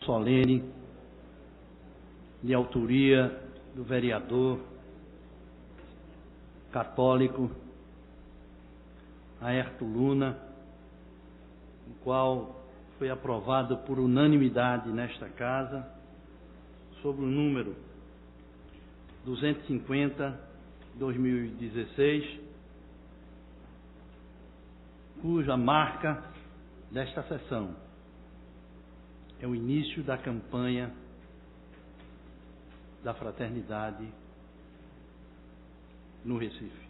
solene, de autoria do vereador católico Aerto Luna, o qual foi aprovado por unanimidade nesta casa, sob o número 250/2016, cuja marca desta sessão é o início da campanha da fraternidade no Recife.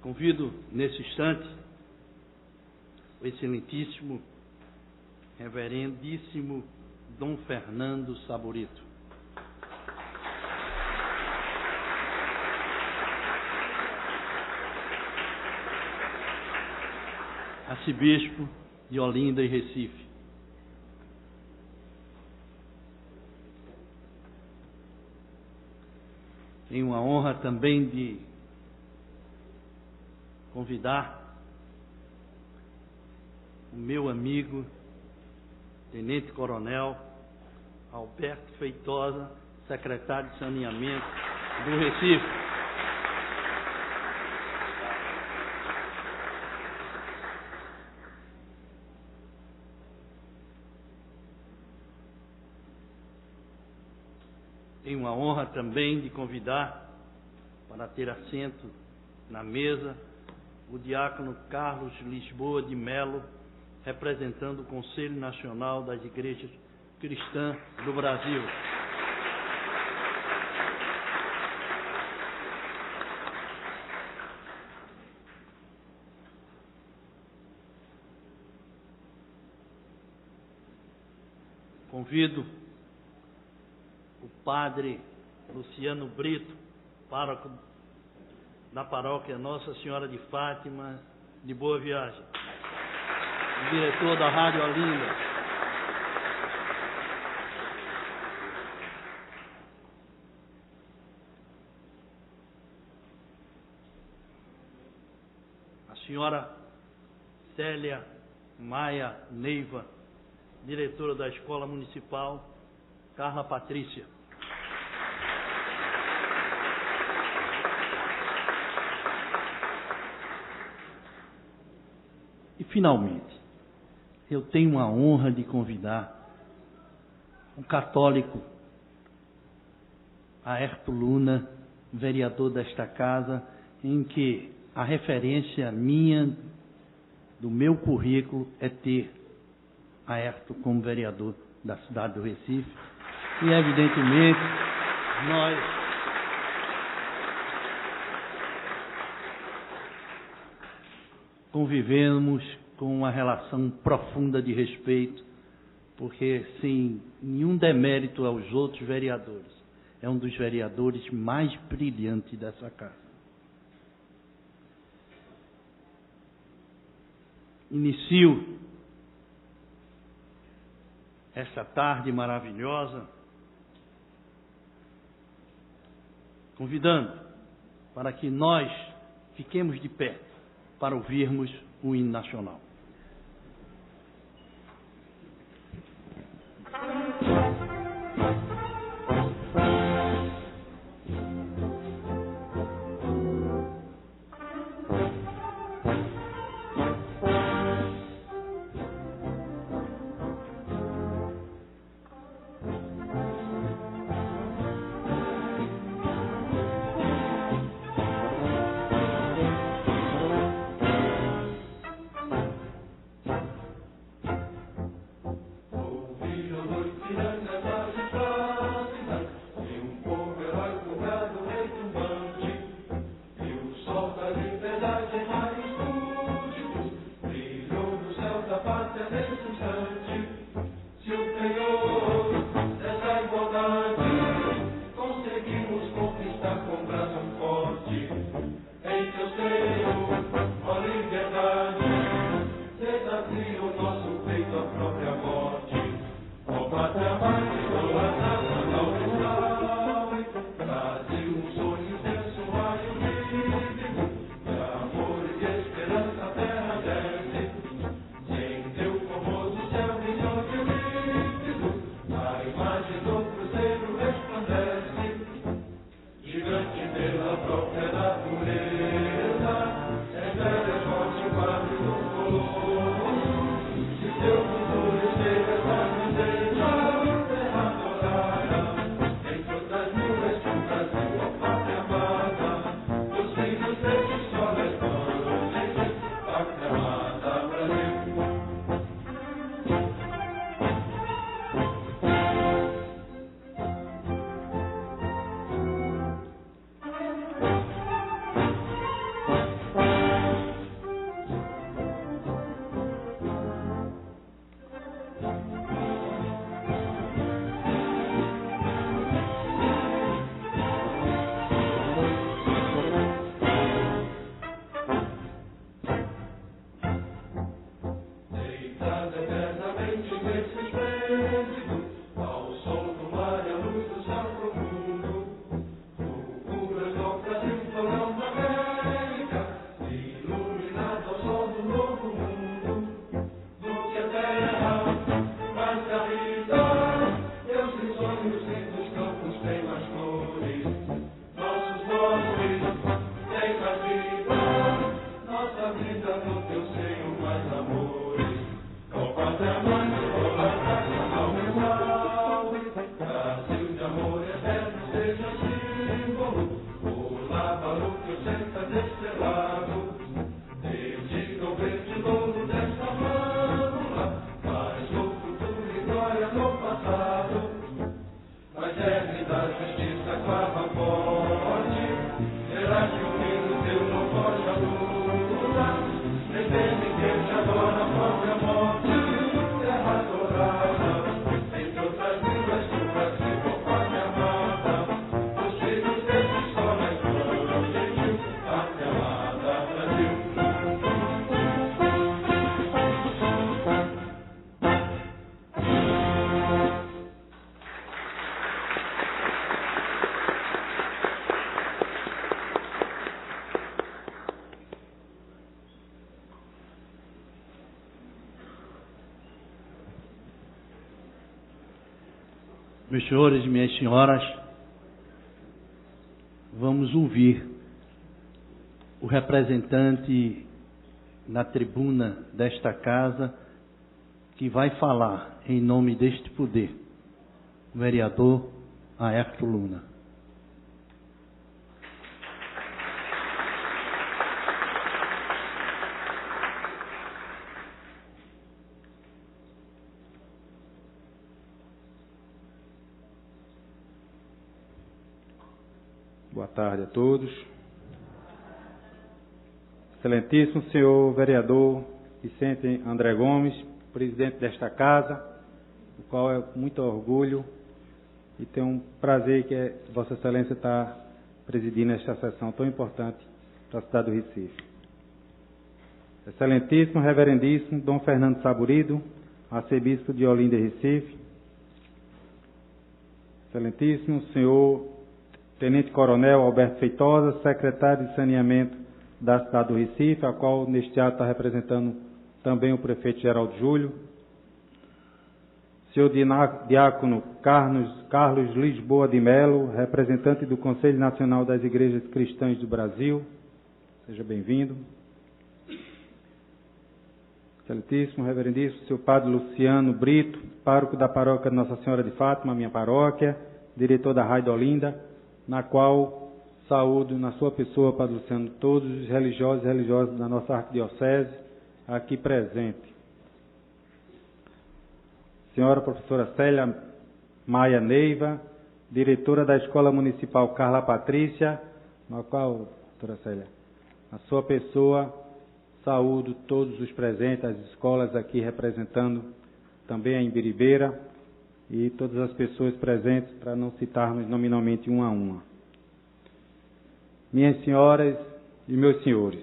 Convido, nesse instante, o excelentíssimo, reverendíssimo Dom Fernando Saborito, arcebispo de Olinda e Recife. Tenho a honra também de convidar o meu amigo, Tenente Coronel Alberto Feitosa, secretário de Saneamento do Recife. Tenho a honra também de convidar para ter assento na mesa o diácono Carlos Lisboa de Melo, representando o Conselho Nacional das Igrejas Cristãs do Brasil. Convido o padre Luciano Brito, pároco da paróquia Nossa Senhora de Fátima, de Boa Viagem, diretor da Rádio Olinda, a senhora Célia Maia Neiva, diretora da Escola Municipal Carla Patrícia. E, finalmente, eu tenho a honra de convidar um católico, Aerto Luna, vereador desta casa, em que a referência minha, do meu currículo, é ter Aerto como vereador da cidade do Recife. E, evidentemente, nós convivemos com uma relação profunda de respeito, porque, sem nenhum demérito aos outros vereadores, é um dos vereadores mais brilhantes dessa casa. Inicio esta tarde maravilhosa convidando para que nós fiquemos de pé para ouvirmos o hino nacional. Meus senhores e minhas senhoras, vamos ouvir o representante na tribuna desta casa que vai falar em nome deste poder, o vereador Aerto Luna. Boa tarde a todos. Excelentíssimo senhor vereador Vicente André Gomes, presidente desta casa, o qual é com muito orgulho e tenho um prazer que Vossa Excelência está presidindo esta sessão tão importante para a cidade do Recife. Excelentíssimo, reverendíssimo Dom Fernando Saburido, arcebispo de Olinda e Recife. Excelentíssimo senhor Tenente Coronel Alberto Feitosa, secretário de Saneamento da cidade do Recife, a qual neste ato está representando também o prefeito Geraldo Júlio. Senhor Diácono Carlos Lisboa de Melo, representante do Conselho Nacional das Igrejas Cristãs do Brasil. Seja bem-vindo. Excelentíssimo, reverendíssimo, senhor Padre Luciano Brito, pároco da paróquia de Nossa Senhora de Fátima, minha paróquia, diretor da Rádio Olinda, na qual saúdo na sua pessoa, Padre Luciano, todos os religiosos e religiosas da nossa arquidiocese aqui presente. Senhora professora Célia Maia Neiva, diretora da Escola Municipal Carla Patrícia, na qual, doutora Célia, a sua pessoa, saúdo todos os presentes, as escolas aqui representando também a Imbiribeira, e todas as pessoas presentes, para não citarmos nominalmente uma a uma. Minhas senhoras e meus senhores,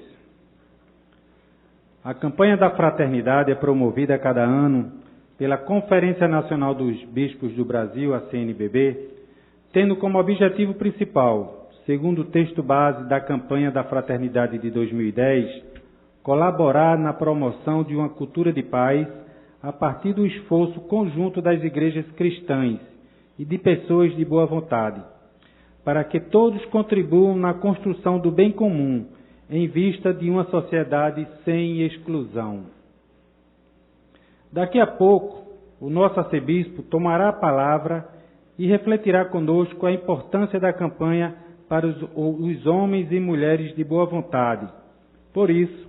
a campanha da fraternidade é promovida a cada ano pela Conferência Nacional dos Bispos do Brasil, a CNBB, tendo como objetivo principal, segundo o texto base da campanha da fraternidade de 2010, colaborar na promoção de uma cultura de paz a partir do esforço conjunto das igrejas cristãs e de pessoas de boa vontade, para que todos contribuam na construção do bem comum, em vista de uma sociedade sem exclusão. Daqui a pouco, o nosso arcebispo tomará a palavra e refletirá conosco a importância da campanha para os homens e mulheres de boa vontade. Por isso,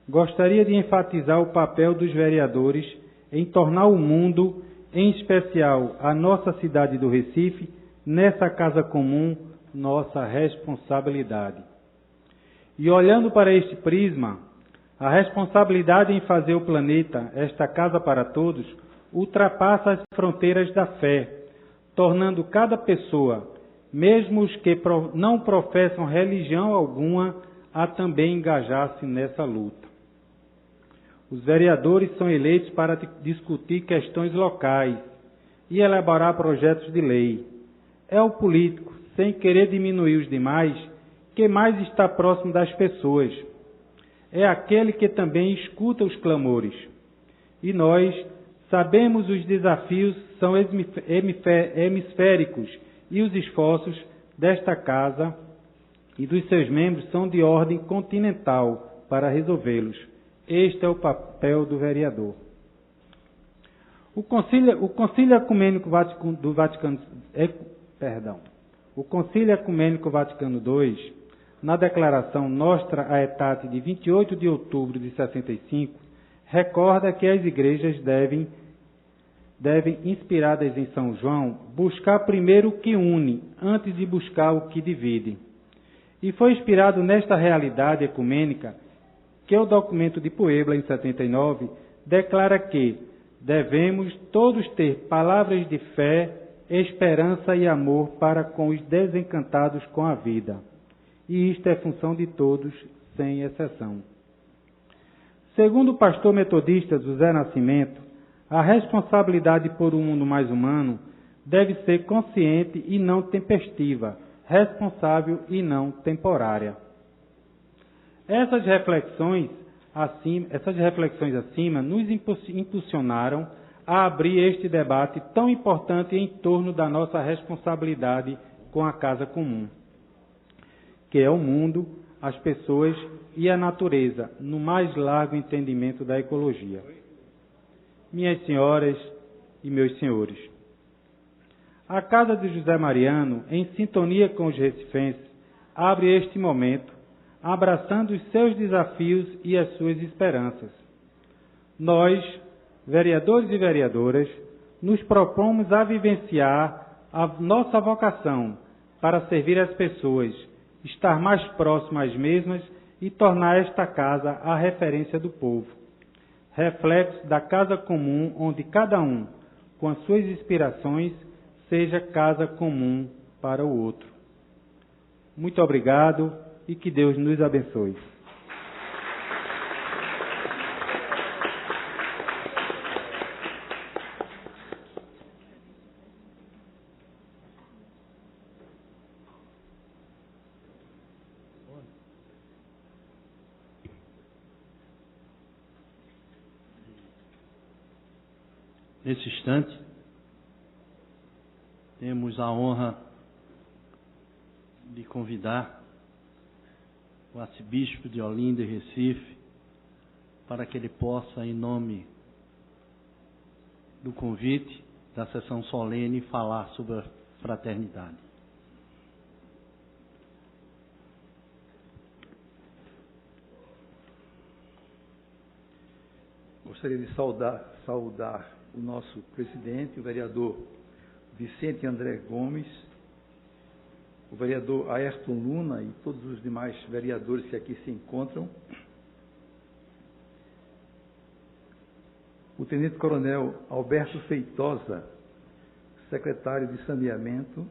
gostaria de enfatizar o papel dos vereadores em tornar o mundo, em especial a nossa cidade do Recife, nessa casa comum, nossa responsabilidade. E olhando para este prisma, a responsabilidade em fazer o planeta, esta casa para todos, ultrapassa as fronteiras da fé, tornando cada pessoa, mesmo os que não professam religião alguma, a também engajar-se nessa luta. Os vereadores são eleitos para discutir questões locais e elaborar projetos de lei. É o político, sem querer diminuir os demais, que mais está próximo das pessoas. É aquele que também escuta os clamores. E nós sabemos os desafios são hemisféricos e os esforços desta casa e dos seus membros são de ordem continental para resolvê-los. Este é o papel do vereador. O Concílio Ecumênico Vaticano II, na declaração Nostra Aetate de 28 de outubro de 65, recorda que as igrejas devem devem, inspiradas em São João, buscar primeiro o que une, antes de buscar o que divide. E foi inspirado nesta realidade ecumênica que o documento de Puebla, em 79, declara que devemos todos ter palavras de fé, esperança e amor para com os desencantados com a vida. E isto é função de todos, sem exceção. Segundo o pastor metodista José Nascimento, a responsabilidade por um mundo mais humano deve ser consciente e não tempestiva, responsável e não temporária. Essas reflexões acima nos impulsionaram a abrir este debate tão importante em torno da nossa responsabilidade com a casa comum, que é o mundo, as pessoas e a natureza, no mais largo entendimento da ecologia. Minhas senhoras e meus senhores, a Casa de José Mariano, em sintonia com os recifenses, abre este momento, abraçando os seus desafios e as suas esperanças. Nós, vereadores e vereadoras, nos propomos a vivenciar a nossa vocação para servir as pessoas, estar mais próximo às mesmas e tornar esta casa a referência do povo. Reflexo da casa comum onde cada um, com as suas inspirações, seja casa comum para o outro. Muito obrigado e que Deus nos abençoe. Nesse instante, temos a honra de convidar o arcebispo de Olinda e Recife para que ele possa, em nome do convite da sessão solene, falar sobre a fraternidade. Gostaria de saudar o nosso presidente, o vereador Vicente André Gomes, o vereador Ayrton Luna e todos os demais vereadores que aqui se encontram, o tenente-coronel Alberto Feitosa, secretário de Saneamento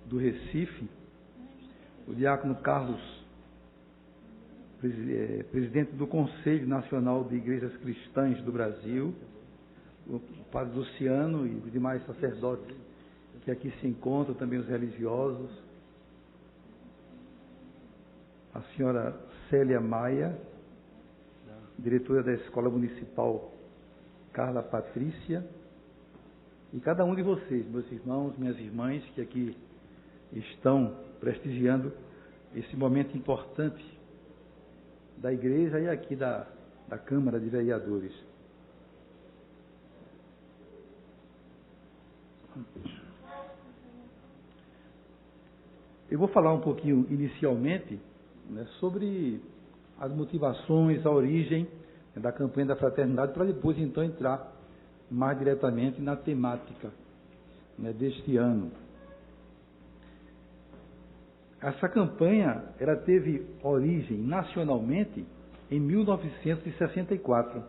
do Recife, o diácono Carlos, presidente do Conselho Nacional de Igrejas Cristãs do Brasil, o padre Luciano e os demais sacerdotes que aqui se encontram, também os religiosos, a senhora Célia Maia, diretora da Escola Municipal Carla Patrícia, e cada um de vocês, meus irmãos, minhas irmãs, que aqui estão prestigiando esse momento importante da igreja e aqui da Câmara de Vereadores. Eu vou falar um pouquinho inicialmente, né, sobre as motivações, a origem da campanha da fraternidade, para depois então entrar mais diretamente na temática, né, deste ano. Essa campanha ela teve origem nacionalmente em 1964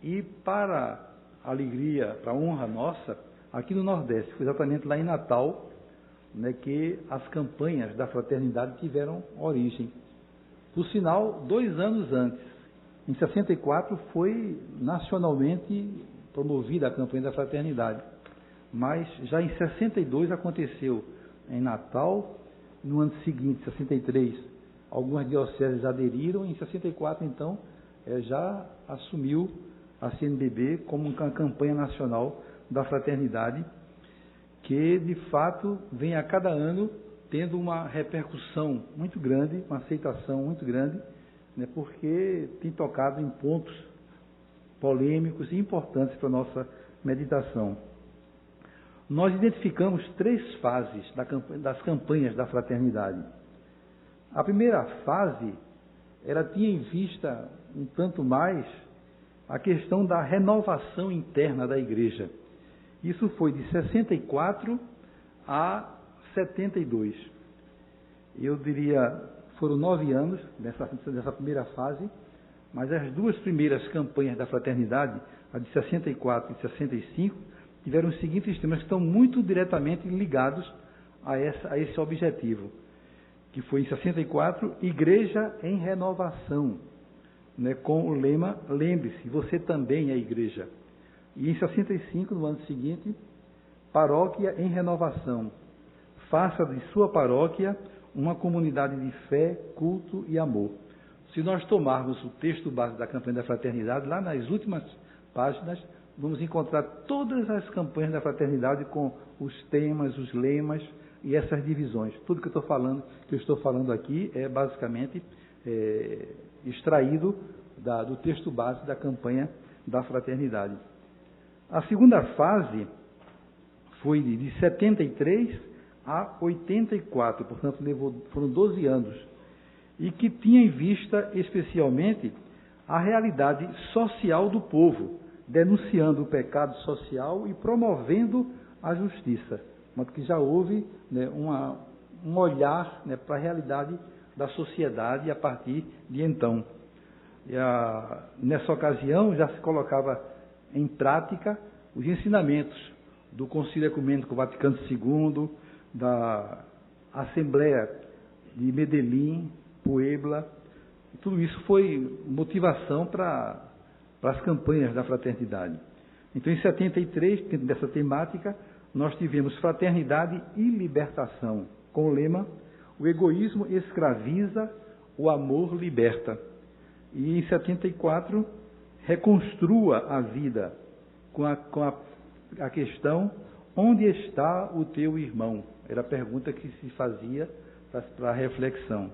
e, para a alegria, para a honra nossa, aqui no Nordeste, foi exatamente lá em Natal, né, que as campanhas da fraternidade tiveram origem. Por sinal, 2 anos antes, em 64, foi nacionalmente promovida a campanha da fraternidade, mas já em 62 aconteceu em Natal. No ano seguinte, 63, algumas dioceses aderiram, em 64, então, já assumiu a CNBB como uma campanha nacional da fraternidade, que, de fato, vem a cada ano tendo uma repercussão muito grande, uma aceitação muito grande, né, porque tem tocado em pontos polêmicos e importantes para a nossa meditação. Nós identificamos 3 fases das campanhas da fraternidade. A primeira fase, ela tinha em vista um tanto mais a questão da renovação interna da igreja. Isso foi de 64 a 72. Eu diria, foram 9 anos nessa primeira fase, mas as duas primeiras campanhas da fraternidade, a de 64 e 65, tiveram os seguintes temas que estão muito diretamente ligados a esse objetivo, que foi em 64, Igreja em Renovação, né, com o lema, lembre-se, você também é igreja. E em 65, no ano seguinte, Paróquia em Renovação, faça de sua paróquia uma comunidade de fé, culto e amor. Se nós tomarmos o texto base da campanha da fraternidade, lá nas últimas páginas, vamos encontrar todas as campanhas da fraternidade com os temas, os lemas e essas divisões. Tudo que eu estou falando aqui é basicamente extraído do texto base da campanha da fraternidade. A segunda fase foi de 73 a 84, portanto foram 12 anos, e que tinha em vista especialmente a realidade social do povo, denunciando o pecado social e promovendo a justiça. Mas que já houve, né, um olhar, né, para a realidade da sociedade a partir de então. Nessa ocasião já se colocava em prática os ensinamentos do Concílio Ecumênico Vaticano II, da Assembleia de Medellín, Puebla. Tudo isso foi motivação para as campanhas da fraternidade. Então, em 73, dentro dessa temática, nós tivemos fraternidade e libertação, com o lema, o egoísmo escraviza, o amor liberta. E em 74, reconstrua a vida com a questão, onde está o teu irmão? Era a pergunta que se fazia para a reflexão.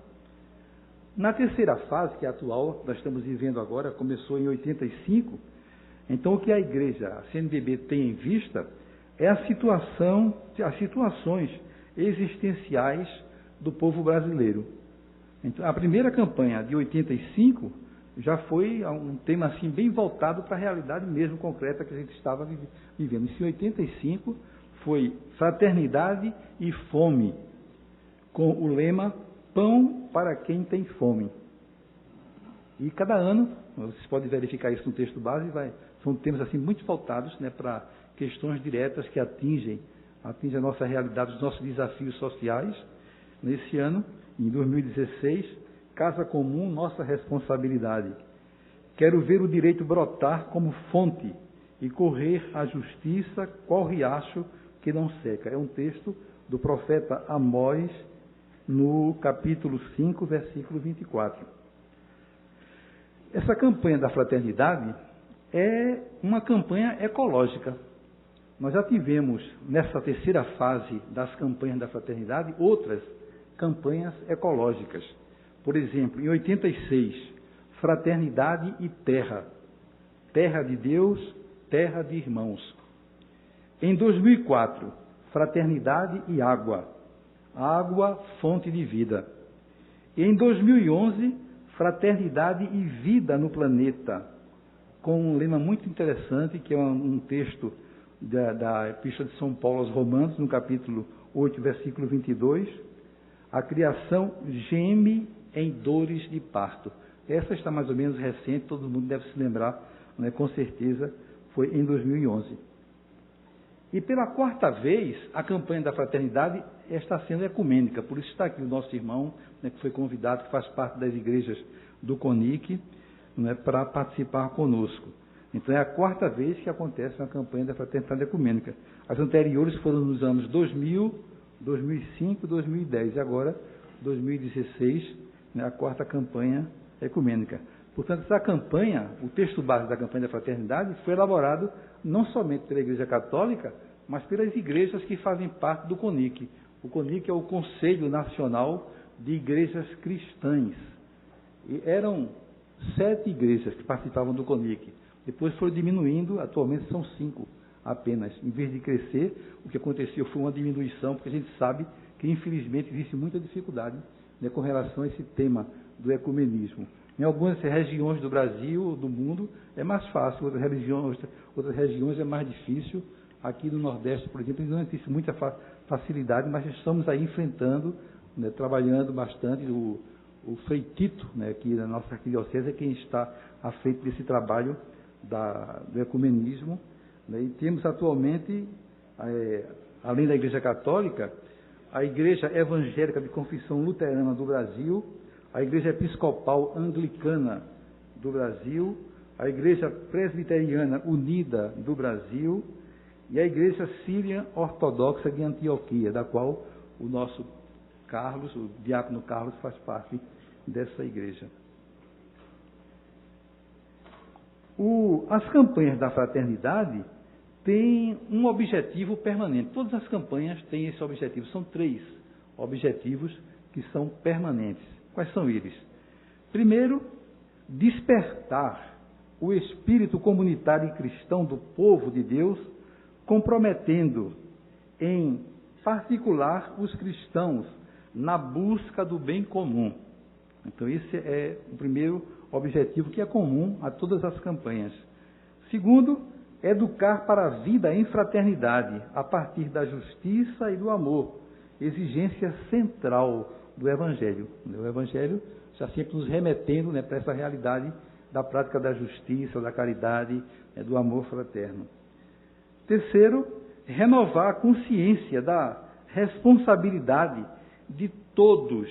Na terceira fase, que é a atual, nós estamos vivendo agora, começou em 85, então o que a igreja, a CNBB, tem em vista é as situações existenciais do povo brasileiro. Então, a primeira campanha de 85 já foi um tema assim bem voltado para a realidade mesmo concreta que a gente estava vivendo. Em 85 foi Fraternidade e Fome, com o lema Pão para quem tem fome. E cada ano, vocês podem verificar isso no texto base, são temas assim muito voltados, né, para questões diretas que atingem a nossa realidade, os nossos desafios sociais. Nesse ano, em 2016, Casa Comum, nossa responsabilidade. Quero ver o direito brotar como fonte e correr a justiça qual riacho que não seca. É um texto do profeta Amós, no capítulo 5, versículo 24. Essa campanha da fraternidade é uma campanha ecológica. Nós já tivemos, nessa terceira fase das campanhas da fraternidade, outras campanhas ecológicas. Por exemplo, em 86, Fraternidade e Terra. Terra de Deus, terra de irmãos. Em 2004, Fraternidade e Água. Água, fonte de vida. E em 2011, Fraternidade e Vida no Planeta, com um lema muito interessante, que é um texto da Epístola de São Paulo aos Romanos, no capítulo 8, versículo 22, a criação geme em dores de parto. Essa está mais ou menos recente, todo mundo deve se lembrar, né, com certeza, foi em 2011. E pela quarta vez, a campanha da fraternidade está sendo ecumênica, por isso está aqui o nosso irmão, né, que foi convidado, que faz parte das igrejas do CONIC, né, para participar conosco. Então é a quarta vez que acontece uma campanha da fraternidade ecumênica. As anteriores foram nos anos 2000, 2005, 2010 e agora 2016, né, a quarta campanha ecumênica. Portanto, essa campanha, o texto base da campanha da fraternidade foi elaborado não somente pela Igreja Católica, mas pelas igrejas que fazem parte do CONIC. O CONIC é o Conselho Nacional de Igrejas Cristãs. E eram 7 igrejas que participavam do CONIC. Depois foram diminuindo, atualmente são 5 apenas. Em vez de crescer, o que aconteceu foi uma diminuição, porque a gente sabe que, infelizmente, existe muita dificuldade, né, com relação a esse tema do ecumenismo. Em algumas regiões do Brasil, do mundo, é mais fácil, outras regiões é mais difícil. Aqui no Nordeste, por exemplo, não existe muita facilidade, mas estamos aí enfrentando, né, trabalhando bastante. O Frei Tito, né, aqui na nossa arquidiocese, é quem está à frente desse trabalho do ecumenismo. Né, e temos atualmente, além da Igreja Católica, a Igreja Evangélica de Confissão Luterana do Brasil, a Igreja Episcopal Anglicana do Brasil, a Igreja Presbiteriana Unida do Brasil e a Igreja Síria Ortodoxa de Antioquia, da qual o nosso Carlos, o diácono Carlos, faz parte dessa igreja. As campanhas da fraternidade têm um objetivo permanente. Todas as campanhas têm esse objetivo. São 3 objetivos que são permanentes. Quais são eles? Primeiro, despertar o espírito comunitário e cristão do povo de Deus, comprometendo, em particular, os cristãos na busca do bem comum. Então, esse é o primeiro objetivo que é comum a todas as campanhas. Segundo, educar para a vida em fraternidade, a partir da justiça e do amor, exigência central do Evangelho. O Evangelho já sempre nos remetendo, né, para essa realidade da prática da justiça, da caridade, do amor fraterno. Terceiro, renovar a consciência da responsabilidade de todos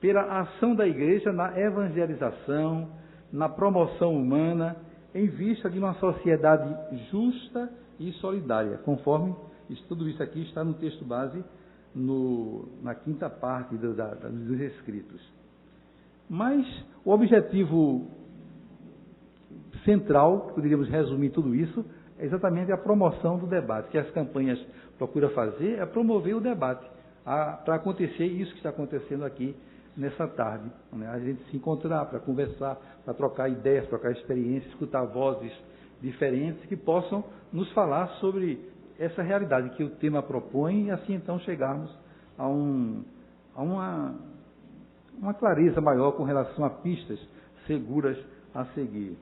pela ação da Igreja na evangelização, na promoção humana, em vista de uma sociedade justa e solidária, conforme tudo isso aqui está no texto base, na 5ª parte dos escritos. Mas o objetivo central, poderíamos resumir tudo isso, é exatamente a promoção do debate, que as campanhas procuram fazer, é promover o debate, para acontecer isso que está acontecendo aqui nessa tarde. Né? A gente se encontrar para conversar, para trocar ideias, trocar experiências, escutar vozes diferentes que possam nos falar sobre essa realidade que o tema propõe e assim então chegarmos a uma clareza maior com relação a pistas seguras a seguir.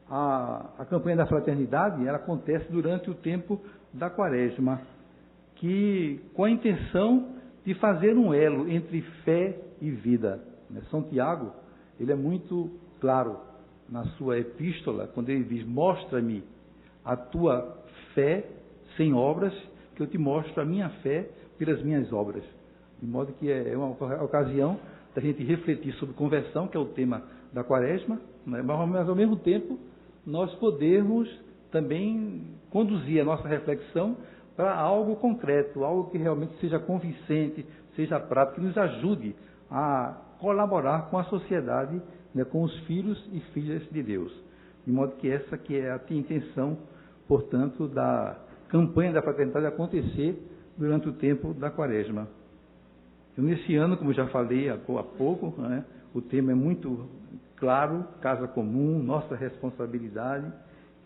A campanha da fraternidade, ela acontece durante o tempo da Quaresma, que com a intenção de fazer um elo entre fé e vida. São Tiago, ele é muito claro na sua epístola, quando ele diz: mostra-me a tua fé sem obras, que eu te mostro a minha fé pelas minhas obras. De modo que é uma ocasião da gente refletir sobre conversão, que é o tema da Quaresma, né? Mas ao mesmo tempo nós podermos também conduzir a nossa reflexão para algo concreto, algo que realmente seja convincente, seja prático, que nos ajude a colaborar com a sociedade, né, com os filhos e filhas de Deus. De modo que essa que é a intenção, portanto, da campanha da fraternidade acontecer durante o tempo da Quaresma. Então, nesse ano, como já falei há pouco, né, o tema é muito claro, casa comum, nossa responsabilidade,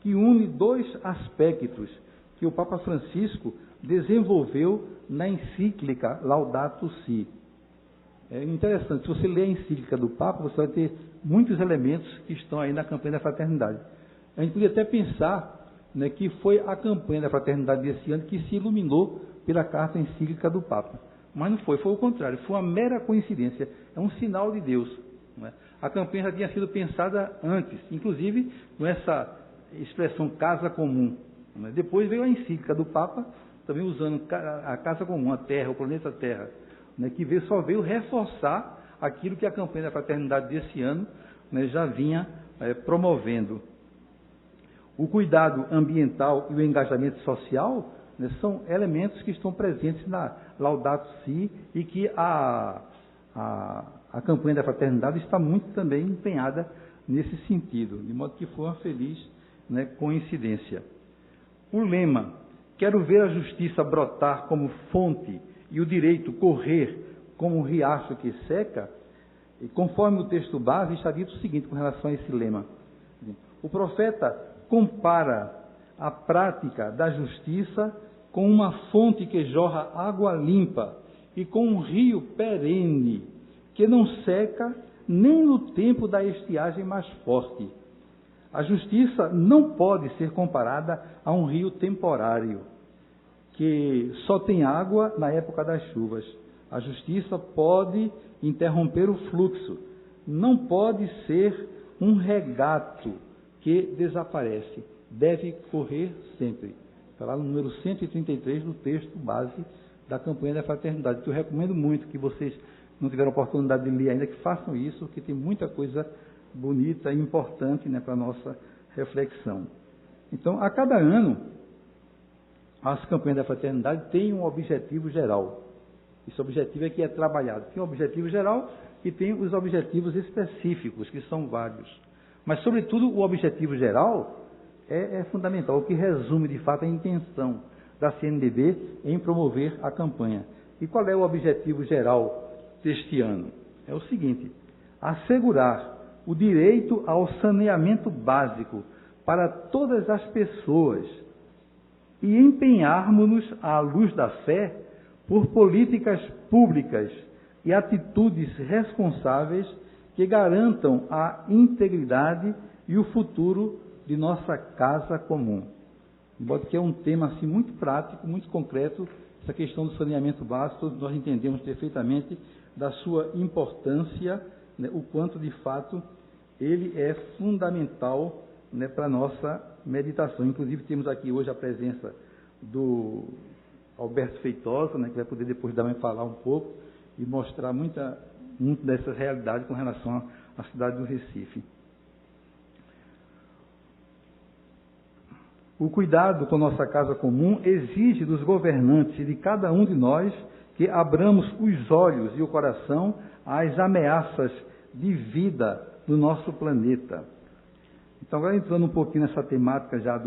que une 2 aspectos que o Papa Francisco desenvolveu na encíclica Laudato Si. É interessante, se você ler a encíclica do Papa, você vai ter muitos elementos que estão aí na campanha da fraternidade. A gente podia até pensar, né, que foi a campanha da fraternidade desse ano que se iluminou pela carta encíclica do Papa. Mas não foi o contrário, foi uma mera coincidência, é um sinal de Deus. Não é? A campanha já tinha sido pensada antes, inclusive com essa expressão casa comum. Não é? Depois veio a encíclica do Papa, também usando a casa comum, a Terra, o planeta Terra, né, que só veio reforçar aquilo que a campanha da fraternidade desse ano, né, já vinha promovendo. O cuidado ambiental e o engajamento social, né, são elementos que estão presentes na Laudato Si e que a campanha da fraternidade está muito também empenhada nesse sentido, de modo que foi uma feliz, né, coincidência. O lema: quero ver a justiça brotar como fonte e o direito correr como um riacho que seca, e conforme o texto base está dito o seguinte com relação a esse lema. O profeta compara a prática da justiça com uma fonte que jorra água limpa e com um rio perene que não seca nem no tempo da estiagem mais forte. A justiça não pode ser comparada a um rio temporário, que só tem água na época das chuvas. A justiça pode interromper o fluxo, não pode ser um regato que desaparece, deve correr sempre. Está lá no número 133 do texto base da campanha da fraternidade, que eu recomendo muito que vocês não tiveram oportunidade de ler ainda, que façam isso, porque tem muita coisa bonita e importante, né, para a nossa reflexão. Então, a cada ano, as campanhas da fraternidade têm um objetivo geral. Esse objetivo é que é trabalhado. Tem o objetivo geral e tem os objetivos específicos, que são vários. Mas, sobretudo, o objetivo geral é fundamental, o que resume, de fato, a intenção da CNBB em promover a campanha. E qual é o objetivo geral deste ano? É o seguinte: assegurar o direito ao saneamento básico para todas as pessoas e empenharmos-nos, à luz da fé, por políticas públicas e atitudes responsáveis que garantam a integridade e o futuro de nossa casa comum. Embora que é um tema assim, muito prático, muito concreto, essa questão do saneamento básico, todos nós entendemos perfeitamente da sua importância, né, o quanto de fato ele é fundamental, né, para a nossa meditação. Inclusive temos aqui hoje a presença do Alberto Feitosa, né, que vai poder depois também falar um pouco e mostrar muito dessa realidade com relação à cidade do Recife. O cuidado com nossa casa comum exige dos governantes e de cada um de nós que abramos os olhos e o coração às ameaças de vida do nosso planeta. Então, agora entrando um pouquinho nessa temática já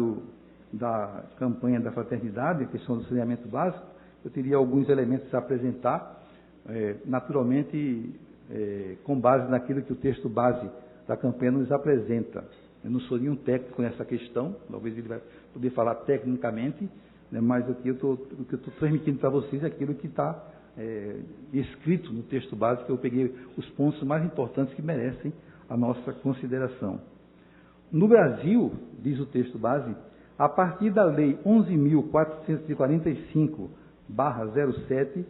da campanha da fraternidade, a questão do saneamento básico, eu teria alguns elementos a apresentar, naturalmente com base naquilo que o texto base da campanha nos apresenta. Eu não sou nenhum técnico nessa questão, talvez ele vai poder falar tecnicamente, né, mas o que eu estou transmitindo para vocês é aquilo que está escrito no texto base, que eu peguei os pontos mais importantes que merecem a nossa consideração. No Brasil, diz o texto base, a partir da Lei 11.445/07,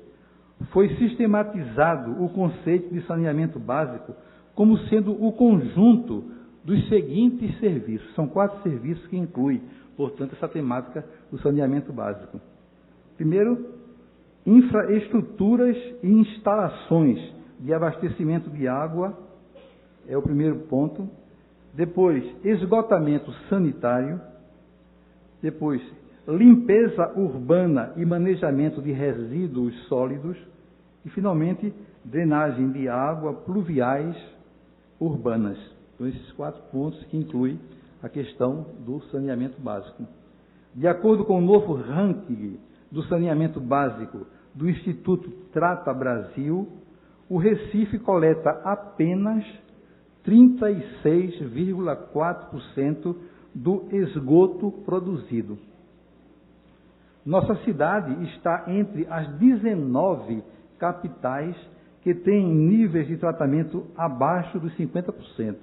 foi sistematizado o conceito de saneamento básico como sendo o conjunto dos seguintes serviços. São 4 serviços que incluem, portanto, essa temática do saneamento básico. Primeiro, infraestruturas e instalações de abastecimento de água, é o primeiro ponto. Depois, esgotamento sanitário. Depois, limpeza urbana e manejamento de resíduos sólidos. E, finalmente, drenagem de água pluviais urbanas. Então, esses 4 pontos que incluem a questão do saneamento básico. De acordo com o novo ranking do saneamento básico do Instituto Trata Brasil, o Recife coleta apenas 36,4% do esgoto produzido. Nossa cidade está entre as 19 capitais que têm níveis de tratamento abaixo dos 50%.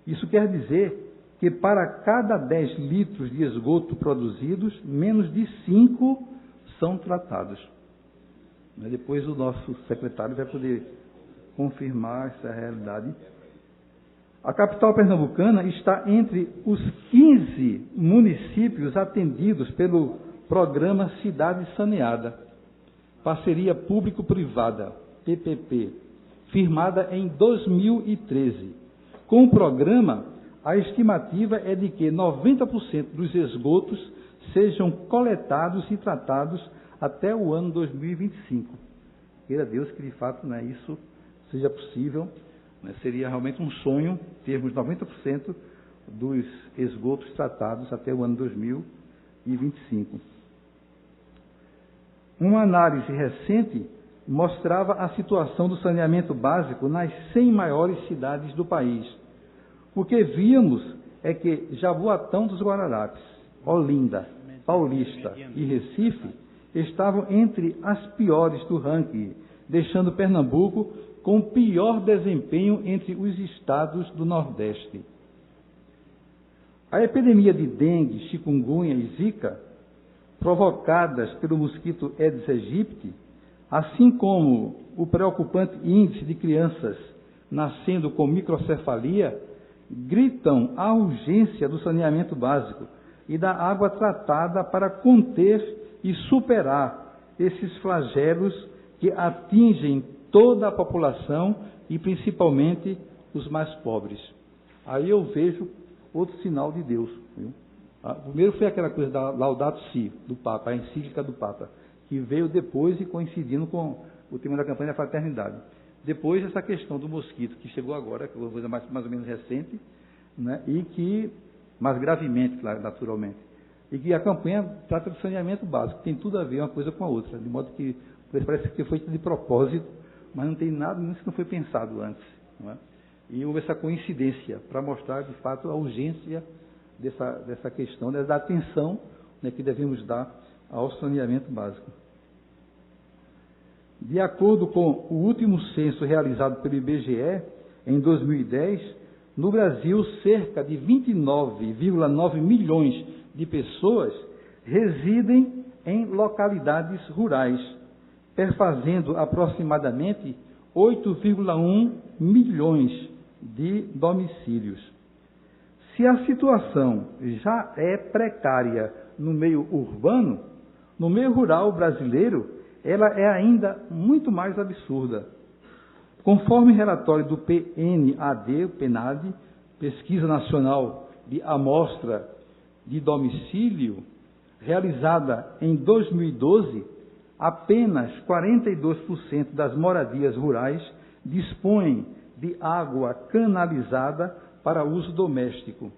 Isso quer dizer que para cada 10 litros de esgoto produzidos, menos de 5 são tratados. Depois o nosso secretário vai poder confirmar essa realidade. A capital pernambucana está entre os 15 municípios atendidos pelo programa Cidade Saneada, parceria público-privada, PPP, firmada em 2013. Com o programa, a estimativa é de que 90% dos esgotos sejam coletados e tratados até o ano 2025. Queira Deus que, de fato, né, isso seja possível. Né, seria realmente um sonho termos 90% dos esgotos tratados até o ano 2025. Uma análise recente mostrava a situação do saneamento básico nas 100 maiores cidades do país. O que víamos é que Jaboatão dos Guararapes, Olinda, Paulista e Recife estavam entre as piores do ranking, deixando Pernambuco com o pior desempenho entre os estados do Nordeste. A epidemia de dengue, chikungunya e zika, provocadas pelo mosquito Aedes aegypti, assim como o preocupante índice de crianças nascendo com microcefalia, gritam a urgência do saneamento básico e da água tratada para conter e superar esses flagelos que atingem toda a população e principalmente os mais pobres. Aí eu vejo outro sinal de Deus. Viu? Primeiro foi aquela coisa da Laudato Si, do Papa, a encíclica do Papa, que veio depois e coincidindo com o tema da campanha da fraternidade. Depois essa questão do mosquito, que chegou agora, que é uma coisa mais ou menos recente, né, e que, mais gravemente, claro, naturalmente, e que a campanha trata do saneamento básico, tem tudo a ver uma coisa com a outra, de modo que parece que foi feito de propósito, mas não tem nada nisso que não foi pensado antes. Não é? E houve essa coincidência para mostrar, de fato, a urgência dessa questão, da atenção, né, que devemos dar ao saneamento básico. De acordo com o último censo realizado pelo IBGE, em 2010, no Brasil, cerca de 29,9 milhões de pessoas residem em localidades rurais, perfazendo aproximadamente 8,1 milhões de domicílios. Se a situação já é precária no meio urbano, no meio rural brasileiro, ela é ainda muito mais absurda. Conforme relatório do PNAD, o PNAD, Pesquisa Nacional de Amostra de Domicílio, realizada em 2012, apenas 42% das moradias rurais dispõem de água canalizada para uso doméstico.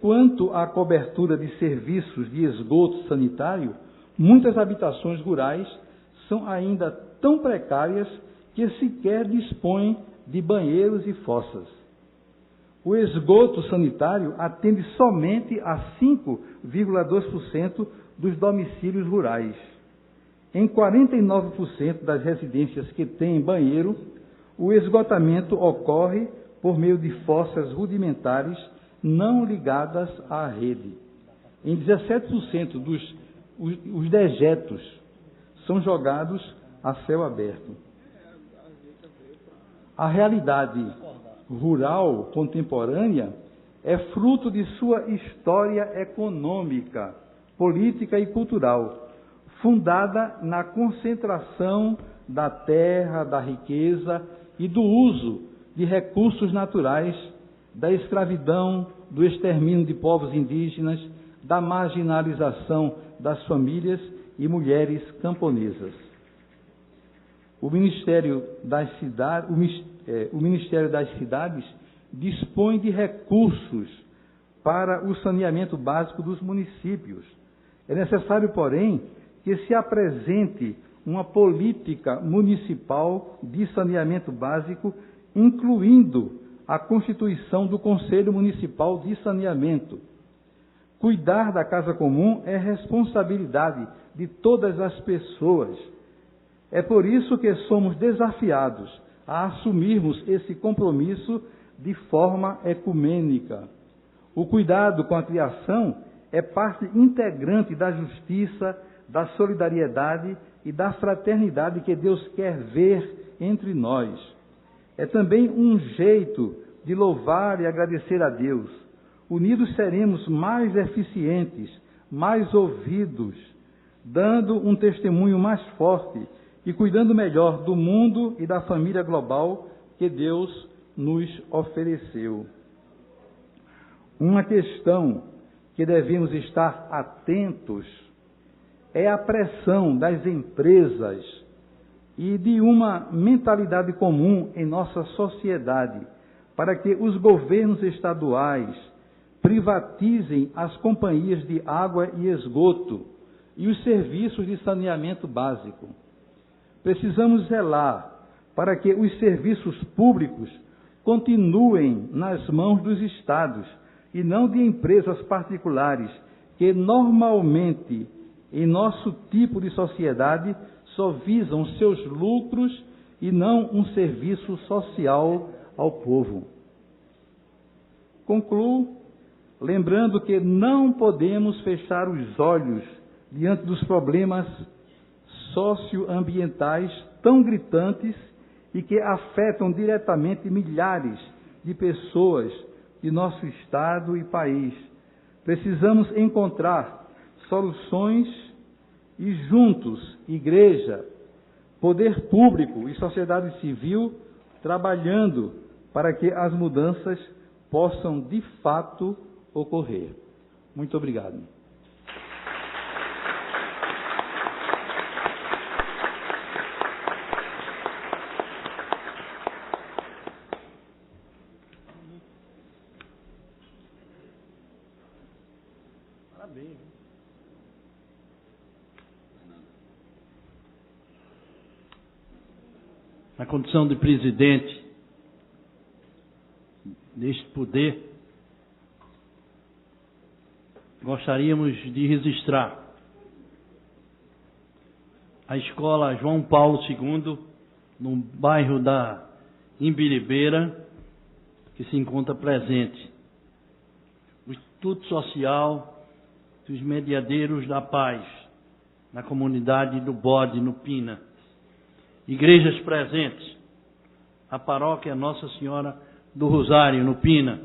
Quanto à cobertura de serviços de esgoto sanitário, muitas habitações rurais são ainda tão precárias que sequer dispõem de banheiros e fossas. O esgoto sanitário atende somente a 5,2% dos domicílios rurais. Em 49% das residências que têm banheiro, o esgotamento ocorre por meio de fossas rudimentares não ligadas à rede. Em 17% os dejetos são jogados a céu aberto. A realidade rural contemporânea é fruto de sua história econômica, política e cultural, fundada na concentração da terra, da riqueza e do uso de recursos naturais, da escravidão, do extermínio de povos indígenas, da marginalização das famílias e mulheres camponesas. O Ministério das Cidades dispõe de recursos para o saneamento básico dos municípios. É necessário, porém, que se apresente uma política municipal de saneamento básico, incluindo a constituição do Conselho Municipal de Saneamento. Cuidar da casa comum é responsabilidade de todas as pessoas. É por isso que somos desafiados a assumirmos esse compromisso de forma ecumênica. O cuidado com a criação é parte integrante da justiça, da solidariedade e da fraternidade que Deus quer ver entre nós. É também um jeito de louvar e agradecer a Deus. Unidos seremos mais eficientes, mais ouvidos, dando um testemunho mais forte e cuidando melhor do mundo e da família global que Deus nos ofereceu. Uma questão que devemos estar atentos é a pressão das empresas e de uma mentalidade comum em nossa sociedade para que os governos estaduais privatizem as companhias de água e esgoto e os serviços de saneamento básico. Precisamos zelar para que os serviços públicos continuem nas mãos dos estados e não de empresas particulares que normalmente, em nosso tipo de sociedade, só visam seus lucros e não um serviço social ao povo. Concluo lembrando que não podemos fechar os olhos diante dos problemas socioambientais tão gritantes e que afetam diretamente milhares de pessoas de nosso estado e país. Precisamos encontrar soluções e juntos, igreja, poder público e sociedade civil, trabalhando para que as mudanças possam de fato ocorrer. Muito obrigado. Parabéns. Na condição de presidente deste poder, gostaríamos de registrar a escola João Paulo II, no bairro da Imbiribeira, que se encontra presente. O Instituto Social dos Mediadeiros da Paz, na comunidade do Bode, no Pina. Igrejas presentes, a paróquia Nossa Senhora do Rosário, no Pina.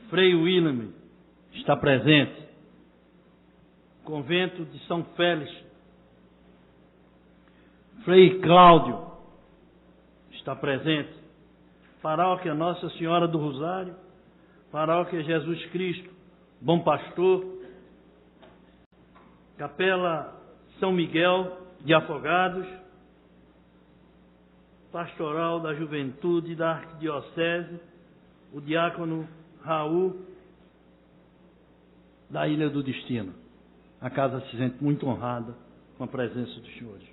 Frei William está presente. Convento de São Félix. Frei Cláudio está presente. Paróquia Nossa Senhora do Rosário. Paróquia Jesus Cristo, Bom Pastor. Capela São Miguel de Afogados. Pastoral da Juventude da Arquidiocese, o diácono Raul, da Ilha do Destino. A casa se sente muito honrada com a presença dos senhores.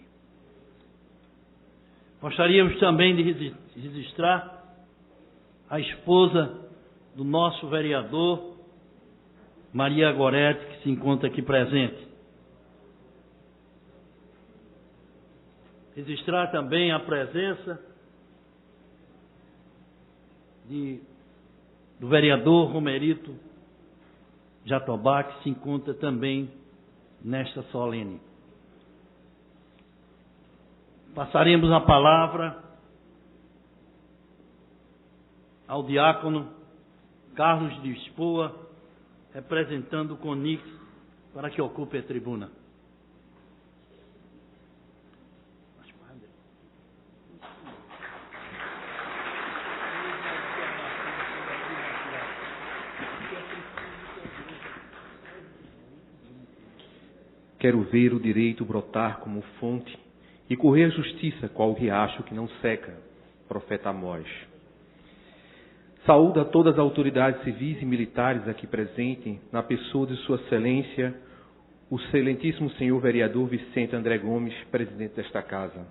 Gostaríamos também de registrar a esposa do nosso vereador, Maria Gorete, que se encontra aqui presente. Registrar também a presença do vereador Romerito Jatobá, que se encontra também nesta solene. Passaremos a palavra ao diácono Carlos de Lisboa, representando o CONIC, para que ocupe a tribuna. Quero ver o direito brotar como fonte e correr a justiça qual riacho que não seca, profeta Amós. Saúdo a todas as autoridades civis e militares aqui presentes, na pessoa de Sua Excelência, o excelentíssimo senhor vereador Vicente André Gomes, presidente desta casa.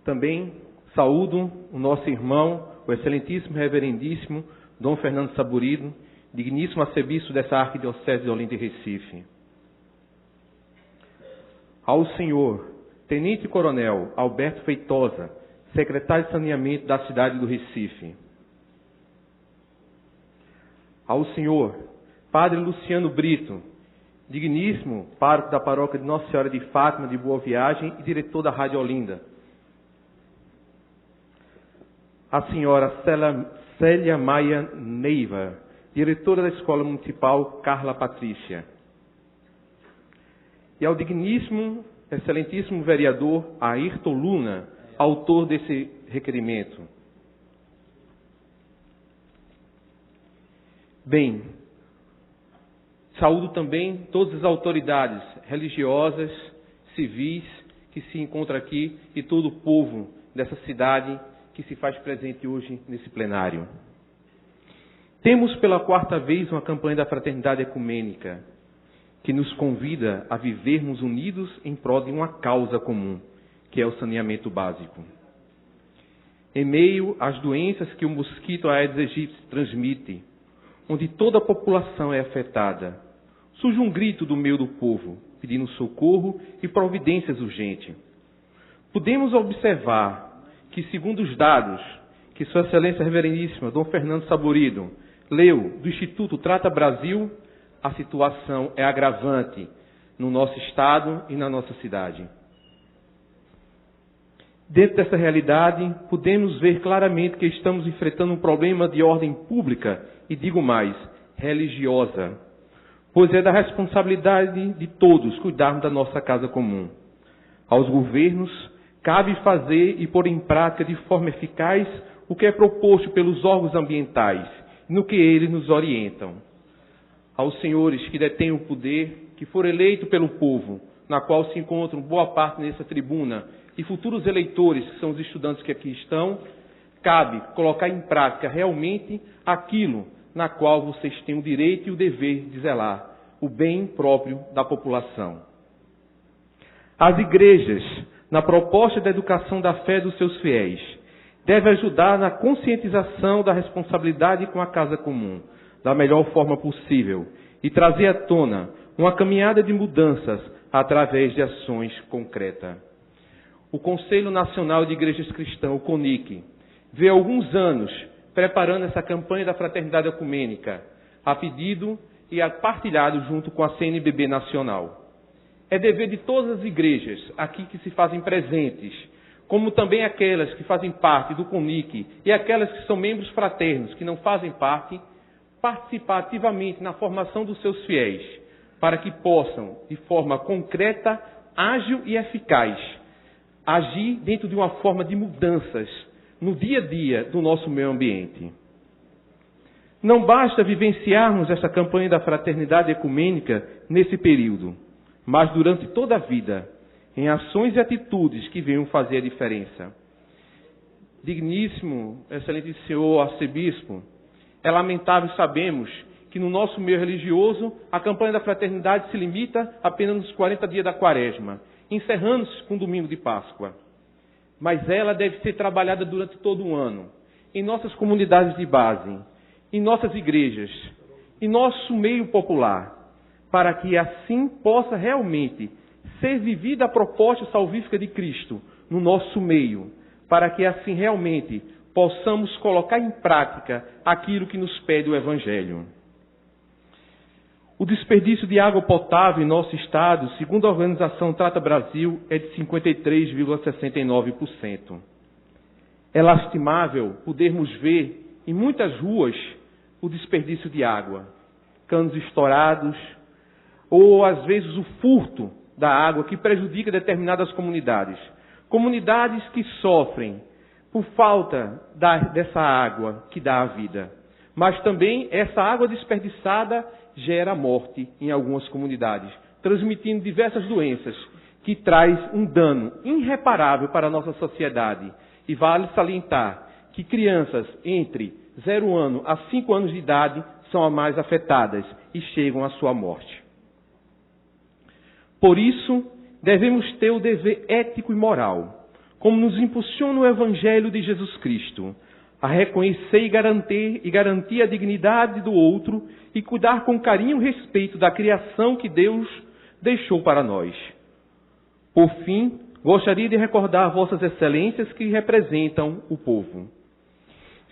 Também saúdo o nosso irmão, o excelentíssimo reverendíssimo Dom Fernando Saburido, digníssimo arcebispo dessa arquidiocese de Olinda e Recife. Ao senhor Tenente Coronel Alberto Feitosa, secretário de Saneamento da cidade do Recife. Ao senhor Padre Luciano Brito, digníssimo pároco da paróquia de Nossa Senhora de Fátima de Boa Viagem e diretor da Rádio Olinda. A senhora Célia Maia Neiva, diretora da Escola Municipal Carla Patrícia. E ao digníssimo, excelentíssimo vereador Ayrton Luna, autor desse requerimento. Bem, saúdo também todas as autoridades religiosas, civis, que se encontram aqui e todo o povo dessa cidade que se faz presente hoje nesse plenário. Temos pela quarta vez uma campanha da Fraternidade Ecumênica, que nos convida a vivermos unidos em prol de uma causa comum, que é o saneamento básico. Em meio às doenças que o mosquito Aedes aegypti transmite, onde toda a população é afetada, surge um grito do meio do povo, pedindo socorro e providências urgentes. Podemos observar que, segundo os dados que Sua Excelência Reverendíssima Dom Fernando Saburido leu do Instituto Trata Brasil, a situação é agravante no nosso estado e na nossa cidade. Dentro dessa realidade, podemos ver claramente que estamos enfrentando um problema de ordem pública e, digo mais, religiosa, pois é da responsabilidade de todos cuidarmos da nossa casa comum. Aos governos, cabe fazer e pôr em prática de forma eficaz o que é proposto pelos órgãos ambientais, no que eles nos orientam. Aos senhores que detêm o poder, que foram eleitos pelo povo, na qual se encontram boa parte nessa tribuna, e futuros eleitores, que são os estudantes que aqui estão, cabe colocar em prática realmente aquilo na qual vocês têm o direito e o dever de zelar, o bem próprio da população. As igrejas, na proposta da educação da fé dos seus fiéis, devem ajudar na conscientização da responsabilidade com a casa comum, da melhor forma possível, e trazer à tona uma caminhada de mudanças através de ações concretas. O Conselho Nacional de Igrejas Cristãs, o CONIC, vem há alguns anos preparando essa campanha da Fraternidade Ecumênica, a pedido e a partilhado junto com a CNBB Nacional. É dever de todas as igrejas aqui que se fazem presentes, como também aquelas que fazem parte do CONIC e aquelas que são membros fraternos, que não fazem parte, participar ativamente na formação dos seus fiéis, para que possam, de forma concreta, ágil e eficaz, agir dentro de uma forma de mudanças no dia a dia do nosso meio ambiente. Não basta vivenciarmos essa campanha da fraternidade ecumênica nesse período, mas durante toda a vida, em ações e atitudes que venham fazer a diferença. Digníssimo, excelente senhor arcebispo, é lamentável, sabemos, que no nosso meio religioso a campanha da fraternidade se limita apenas nos 40 dias da quaresma, encerrando-se com o domingo de Páscoa. Mas ela deve ser trabalhada durante todo o ano, em nossas comunidades de base, em nossas igrejas, em nosso meio popular, para que assim possa realmente ser vivida a proposta salvífica de Cristo no nosso meio, para que assim realmente possamos colocar em prática aquilo que nos pede o Evangelho. O desperdício de água potável em nosso estado, segundo a organização Trata Brasil, é de 53,69%. É lastimável podermos ver em muitas ruas o desperdício de água, canos estourados, ou às vezes o furto da água que prejudica determinadas comunidades. Comunidades que sofrem por falta dessa água que dá a vida. Mas também essa água desperdiçada gera morte em algumas comunidades, transmitindo diversas doenças, que traz um dano irreparável para a nossa sociedade. E vale salientar que crianças entre 0 ano a 5 anos de idade são as mais afetadas e chegam à sua morte. Por isso, devemos ter o dever ético e moral, como nos impulsiona o Evangelho de Jesus Cristo, a reconhecer e garantir a dignidade do outro e cuidar com carinho e respeito da criação que Deus deixou para nós. Por fim, gostaria de recordar Vossas Excelências que representam o povo.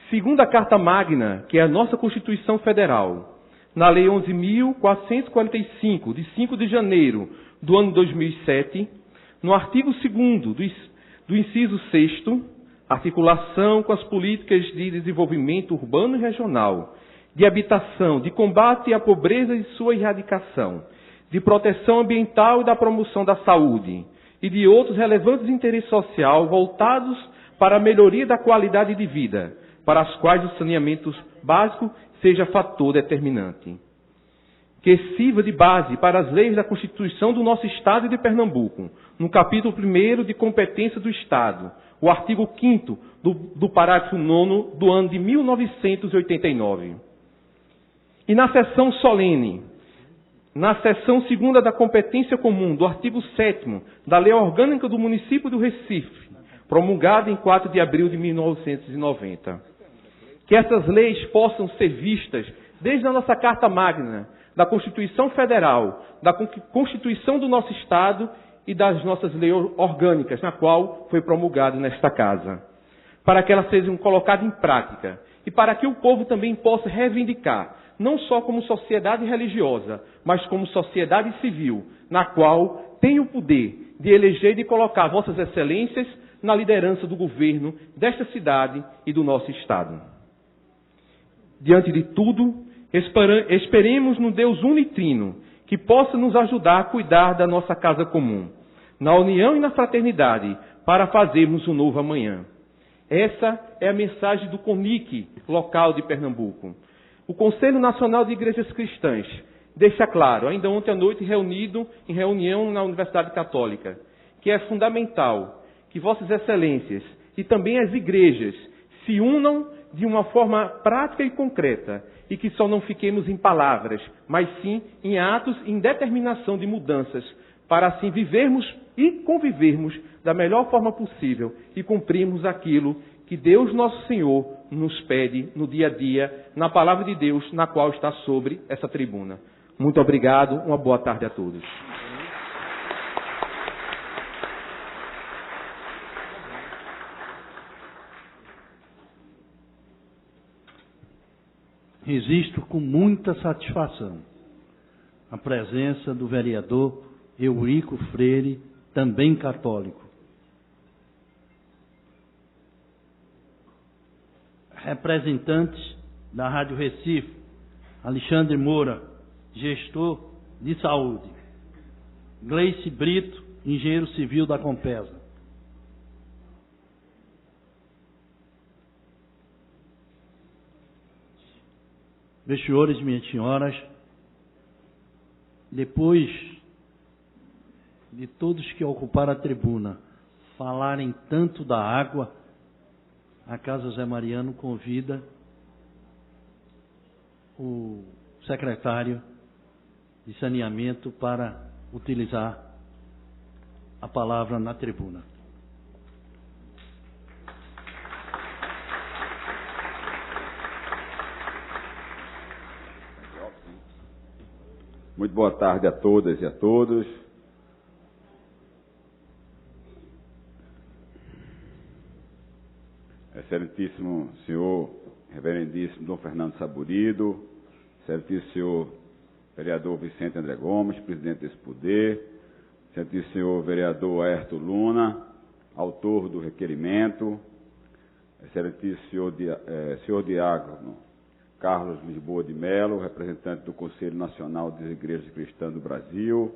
Segundo a Carta Magna, que é a nossa Constituição Federal, na Lei 11.445, de 5 de janeiro do ano 2007, no artigo 2º do inciso 6º, articulação com as políticas de desenvolvimento urbano e regional, de habitação, de combate à pobreza e sua erradicação, de proteção ambiental e da promoção da saúde, e de outros relevantes interesses sociais voltados para a melhoria da qualidade de vida, para as quais o saneamento básico seja fator determinante. Que sirva de base para as leis da Constituição do nosso Estado e de Pernambuco, no capítulo 1º de competência do Estado, o artigo 5º do parágrafo 9º do ano de 1989. E na seção solene, na seção 2ª da competência comum, do artigo 7º da Lei Orgânica do Município do Recife, promulgada em 4 de abril de 1990. Que essas leis possam ser vistas desde a nossa Carta Magna, da Constituição Federal, da Constituição do nosso Estado e das nossas leis orgânicas, na qual foi promulgado nesta casa, para que elas sejam colocadas em prática e para que o povo também possa reivindicar, não só como sociedade religiosa, mas como sociedade civil, na qual tem o poder de eleger e de colocar vossas excelências na liderança do governo desta cidade e do nosso Estado. Diante de tudo, esperemos no Deus unitrino, que possa nos ajudar a cuidar da nossa casa comum, na união e na fraternidade, para fazermos um novo amanhã. Essa é a mensagem do CONIC local de Pernambuco. O Conselho Nacional de Igrejas Cristãs deixa claro, ainda ontem à noite reunido em reunião na Universidade Católica, que é fundamental que Vossas Excelências e também as igrejas se unam de uma forma prática e concreta e que só não fiquemos em palavras, mas sim em atos e em determinação de mudanças, para assim vivermos e convivermos da melhor forma possível e cumprirmos aquilo que Deus Nosso Senhor nos pede no dia a dia, na palavra de Deus, na qual está sobre essa tribuna. Muito obrigado, uma boa tarde a todos. Registro com muita satisfação a presença do vereador Eurico Freire, também católico. Representantes da Rádio Recife, Alexandre Moura, gestor de saúde. Gleice Brito, engenheiro civil da Compesa. Meus senhores e minhas senhoras, depois de todos que ocuparam a tribuna falarem tanto da água, a Casa Zé Mariano convida o secretário de saneamento para utilizar a palavra na tribuna. Muito boa tarde a todas e a todos. Excelentíssimo senhor, reverendíssimo Dom Fernando Saburido, excelentíssimo senhor vereador Vicente André Gomes, presidente desse poder, excelentíssimo senhor vereador Aerto Luna, autor do requerimento, excelentíssimo senhor diácono Carlos Lisboa de Melo, representante do Conselho Nacional das Igrejas Cristãs do Brasil,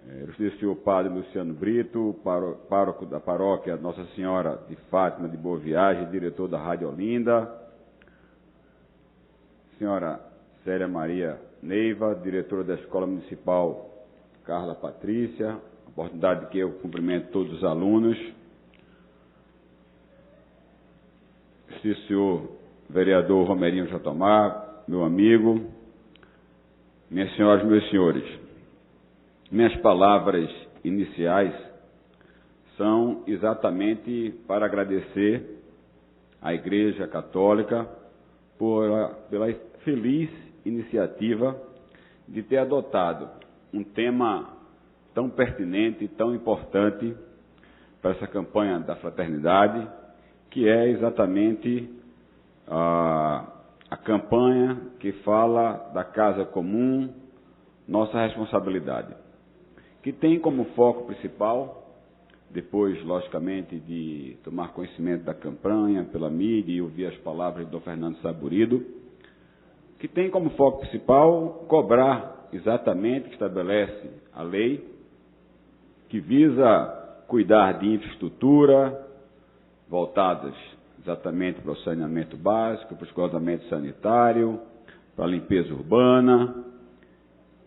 o senhor padre Luciano Brito, pároco da paróquia Nossa Senhora de Fátima de Boa Viagem, diretor da Rádio Olinda, senhora Célia Maria Neiva, diretora da Escola Municipal Carla Patrícia, oportunidade que eu cumprimento todos os alunos, senhor vereador Romerinho Jatomar, meu amigo, minhas senhoras e meus senhores, minhas palavras iniciais são exatamente para agradecer à Igreja Católica pela feliz iniciativa de ter adotado um tema tão pertinente e tão importante para essa campanha da fraternidade, que é exatamente a campanha que fala da casa comum, nossa responsabilidade, que tem como foco principal, depois, logicamente, de tomar conhecimento da campanha pela mídia e ouvir as palavras de Dom Fernando Saburido, que tem como foco principal cobrar exatamente, que estabelece a lei, que visa cuidar de infraestrutura voltadas exatamente para o saneamento básico, para o esgotamento sanitário, para a limpeza urbana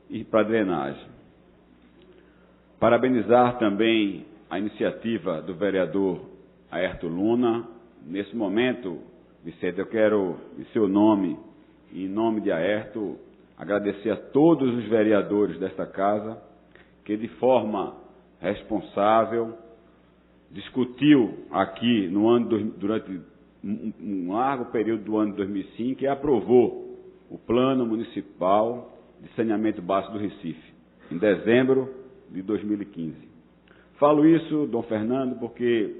e para a drenagem. Parabenizar também a iniciativa do vereador Aerto Luna. Nesse momento, Vicente, eu quero, em seu nome e em nome de Aerto, agradecer a todos os vereadores desta casa que, de forma responsável, discutiu aqui durante um largo período do ano de 2005 e aprovou o plano municipal de Saneamento Básico do Recife, em dezembro de 2015. Falo isso, Dom Fernando, porque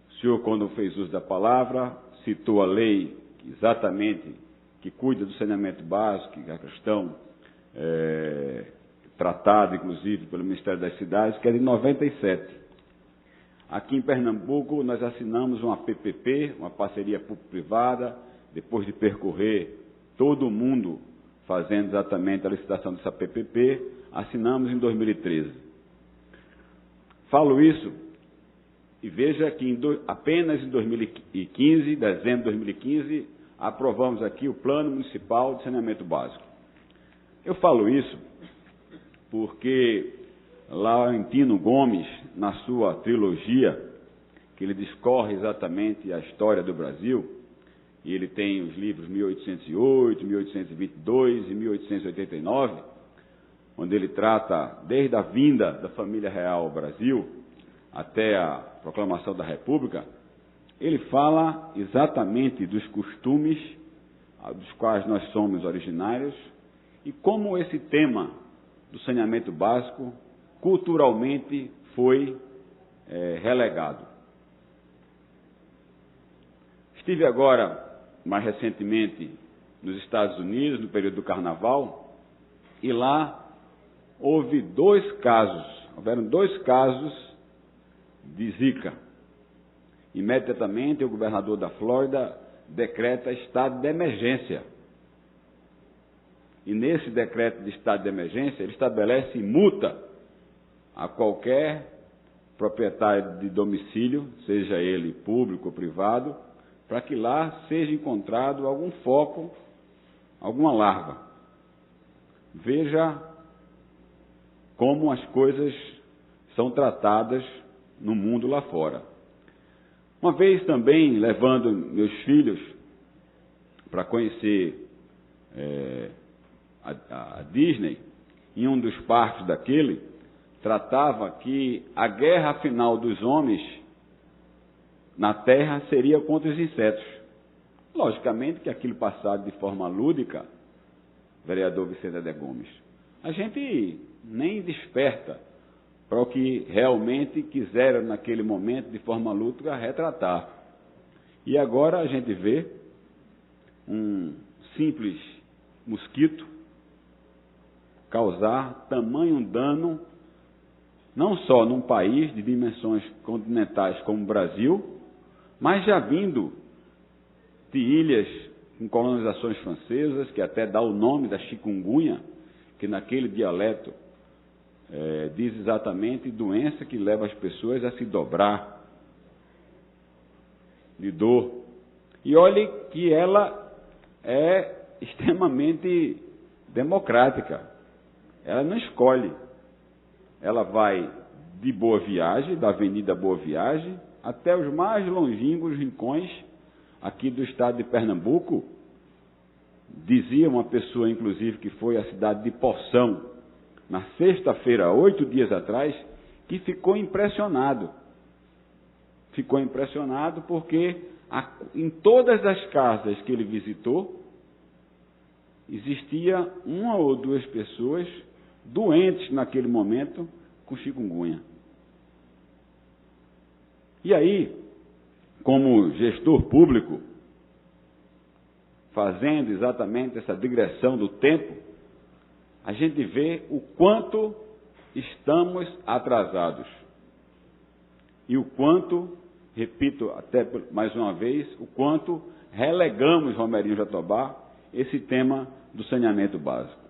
o senhor, quando fez uso da palavra, citou a lei exatamente que cuida do saneamento básico, que é a questão tratada, inclusive, pelo Ministério das Cidades, que é de 97. Aqui em Pernambuco, nós assinamos uma PPP, uma parceria público-privada, depois de percorrer todo o mundo fazendo exatamente a licitação dessa PPP, assinamos em 2013. Falo isso e veja que apenas em 2015, dezembro de 2015, aprovamos aqui o Plano Municipal de Saneamento Básico. Eu falo isso porque Laurentino Gomes, na sua trilogia, que ele discorre exatamente a história do Brasil, e ele tem os livros 1808, 1822 e 1889, onde ele trata desde a vinda da família real ao Brasil até a proclamação da República, ele fala exatamente dos costumes dos quais nós somos originários e como esse tema do saneamento básico culturalmente foi relegado. Estive agora, mais recentemente, nos Estados Unidos, no período do Carnaval, e lá houveram dois casos de Zika. Imediatamente, o governador da Flórida decreta estado de emergência. E nesse decreto de estado de emergência, ele estabelece multa a qualquer proprietário de domicílio, seja ele público ou privado, para que lá seja encontrado algum foco, alguma larva. Veja como as coisas são tratadas no mundo lá fora. Uma vez também, levando meus filhos para conhecer a Disney, em um dos parques daquele, tratava que a guerra final dos homens na Terra seria contra os insetos. Logicamente que aquilo passado de forma lúdica, vereador Vicente de Gomes, a gente nem desperta para o que realmente quiseram naquele momento, de forma lúdica, retratar. E agora a gente vê um simples mosquito causar tamanho dano, não só num país de dimensões continentais como o Brasil, mas já vindo de ilhas com colonizações francesas, que até dá o nome da chikungunya, que naquele dialeto diz exatamente doença que leva as pessoas a se dobrar de dor. E olhe que ela é extremamente democrática. Ela não escolhe. Ela vai de Boa Viagem, da Avenida Boa Viagem, até os mais longínquos rincões aqui do estado de Pernambuco. Dizia uma pessoa, inclusive, que foi à cidade de Poção, na sexta-feira, 8 dias atrás, que ficou impressionado. Ficou impressionado porque em todas as casas que ele visitou, existia uma ou duas pessoas doentes naquele momento com chikungunya. E aí, como gestor público, fazendo exatamente essa digressão do tempo, a gente vê o quanto estamos atrasados. E o quanto, repito até mais uma vez, o quanto relegamos, Romerinho Jatobá, esse tema do saneamento básico.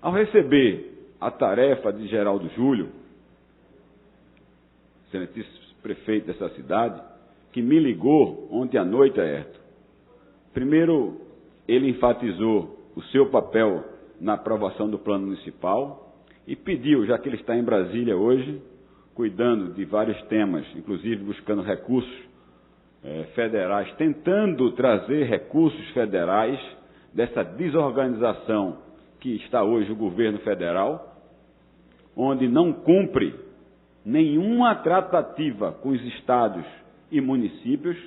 Ao receber a tarefa de Geraldo Júlio, excelentíssimo prefeito dessa cidade, que me ligou ontem à noite, Aerto. Primeiro, ele enfatizou o seu papel na aprovação do plano municipal e pediu, já que ele está em Brasília hoje, cuidando de vários temas, inclusive buscando recursos federais, tentando trazer recursos federais dessa desorganização que está hoje o governo federal, onde não cumpre nenhuma tratativa com os estados e municípios.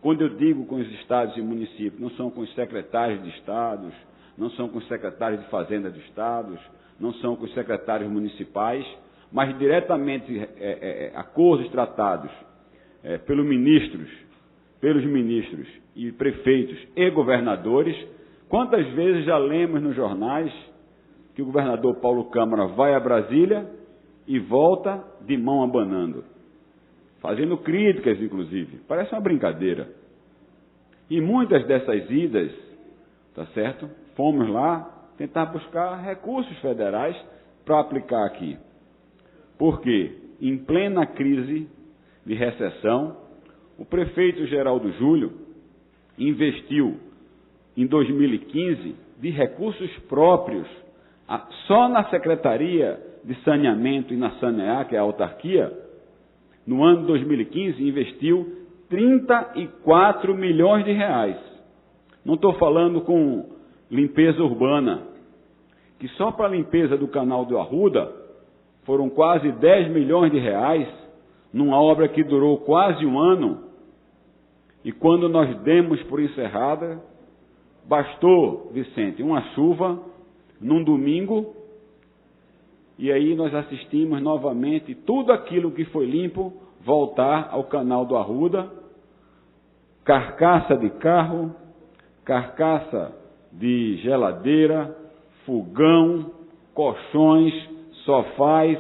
Quando eu digo com os estados e municípios, não são com os secretários de estados, não são com os secretários de Fazenda dos estados, não são com os secretários municipais, mas diretamente acordos tratados pelos ministros e prefeitos e governadores. Quantas vezes já lemos nos jornais que o governador Paulo Câmara vai a Brasília e volta de mão abanando, fazendo críticas, inclusive. Parece uma brincadeira. E muitas dessas idas, tá certo? Fomos lá tentar buscar recursos federais para aplicar aqui. Porque, em plena crise de recessão, o prefeito Geraldo Júlio investiu em 2015 de recursos próprios, só na Secretaria de Saneamento e na Sanear, que é a autarquia, no ano de 2015, investiu 34 milhões de reais. Não estou falando com limpeza urbana, que só para a limpeza do canal do Arruda foram quase 10 milhões de reais, numa obra que durou quase um ano, e quando nós demos por encerrada, bastou, Vicente, uma chuva num domingo, e aí nós assistimos novamente tudo aquilo que foi limpo voltar ao canal do Arruda, carcaça de carro, carcaça de geladeira, fogão, colchões, sofás,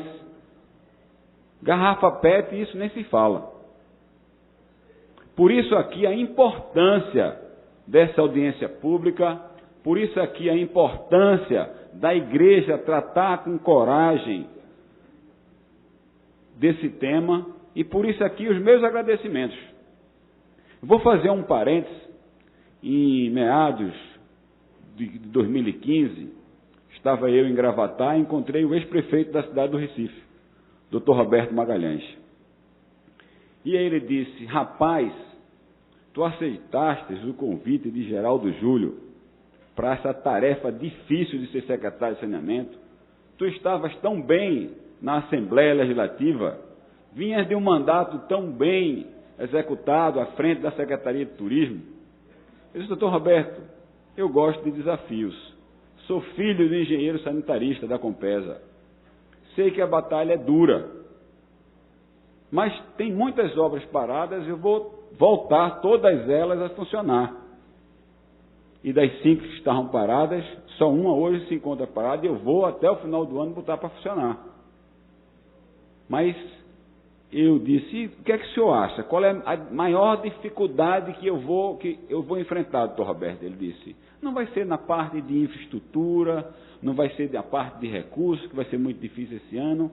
garrafa PET, isso nem se fala. Por isso aqui a importância dessa audiência pública, por isso aqui a importância da igreja tratar com coragem desse tema, e por isso aqui os meus agradecimentos. Vou fazer um parênteses. Em meados de 2015, estava eu em Gravatá e encontrei o ex-prefeito da cidade do Recife, Dr. Roberto Magalhães. E aí ele disse: rapaz, tu aceitaste o convite de Geraldo Júlio para essa tarefa difícil de ser secretário de saneamento? Tu estavas tão bem na Assembleia Legislativa, vinhas de um mandato tão bem executado à frente da Secretaria de Turismo. Eu disse: doutor Roberto, eu gosto de desafios. Sou filho de engenheiro sanitarista da Compesa. Sei que a batalha é dura, mas tem muitas obras paradas, eu vou voltar todas elas a funcionar. E das 5 que estavam paradas, só uma hoje se encontra parada, e eu vou até o final do ano botar para funcionar. Mas eu disse: o que é que o senhor acha? Qual é a maior dificuldade que eu vou enfrentar, doutor Roberto? Ele disse: não vai ser na parte de infraestrutura, não vai ser na parte de recursos, que vai ser muito difícil esse ano,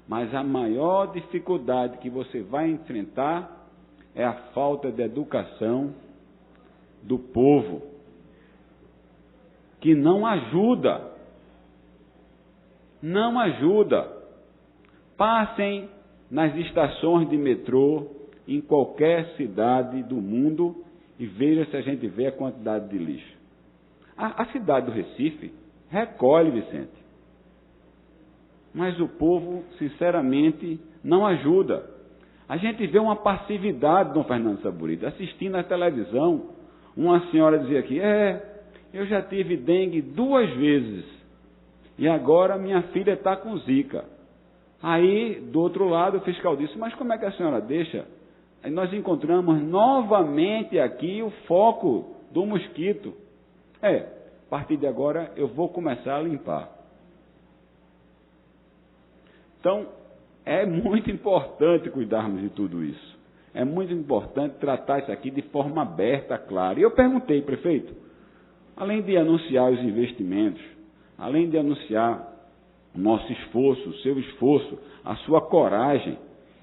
mas a maior dificuldade que você vai enfrentar é a falta de educação do povo, que não ajuda. Não ajuda. Passem nas estações de metrô, em qualquer cidade do mundo, e veja se a gente vê a quantidade de lixo. A cidade do Recife recolhe, Vicente. Mas o povo, sinceramente, não ajuda. A gente vê uma passividade, Dom Fernando Saburito. Assistindo à televisão, uma senhora dizia aqui: eu já tive dengue 2 vezes, e agora minha filha está com zika. Aí, do outro lado, o fiscal disse: mas como é que a senhora deixa? Aí nós encontramos novamente aqui o foco do mosquito. A partir de agora eu vou começar a limpar. Então, é muito importante cuidarmos de tudo isso. É muito importante tratar isso aqui de forma aberta, clara. E eu perguntei, prefeito, além de anunciar os investimentos, além de anunciar o nosso esforço, o seu esforço, a sua coragem,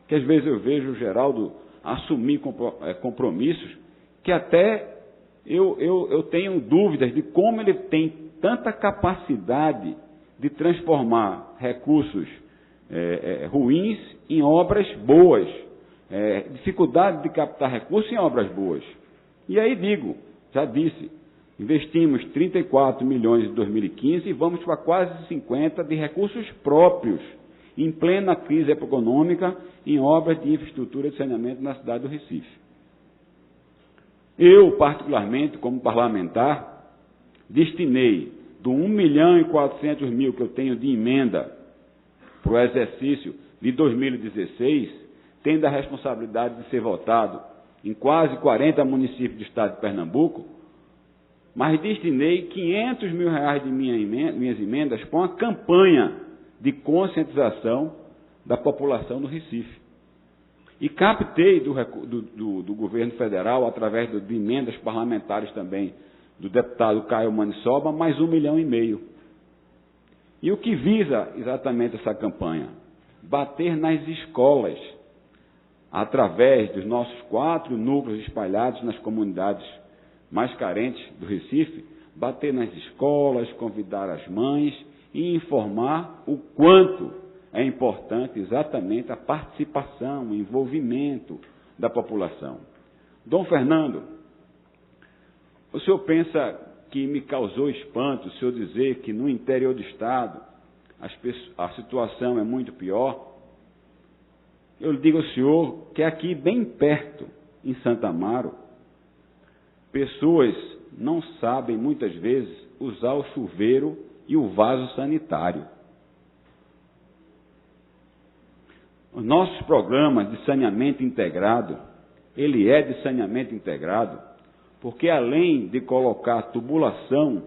que às vezes eu vejo o Geraldo assumir compromissos, que até eu tenho dúvidas de como ele tem tanta capacidade de transformar recursos ruins em obras boas, dificuldade de captar recursos em obras boas. E aí já disse, investimos 34 milhões em 2015 e vamos para quase 50 de recursos próprios, em plena crise econômica, em obras de infraestrutura de saneamento na cidade do Recife. Eu, particularmente, como parlamentar, destinei do 1.400.000 que eu tenho de emenda para o exercício de 2016, tendo a responsabilidade de ser votado em quase 40 municípios do estado de Pernambuco, mas destinei R$500 mil de minhas emendas para uma campanha de conscientização da população do Recife. E captei do governo federal, através de emendas parlamentares também, do deputado Caio Manissoba, mais R$1,5 milhão. E o que visa exatamente essa campanha? Bater nas escolas, através dos nossos 4 núcleos espalhados nas comunidades mais carentes do Recife, bater nas escolas, convidar as mães e informar o quanto é importante exatamente a participação, o envolvimento da população. Dom Fernando, o senhor pensa que me causou espanto o senhor dizer que no interior do estado a situação é muito pior? Eu lhe digo ao senhor que aqui bem perto, em Santa Amaro, pessoas não sabem muitas vezes usar o chuveiro e o vaso sanitário. Os nossos programas de saneamento integrado, ele é de saneamento integrado, porque além de colocar a tubulação,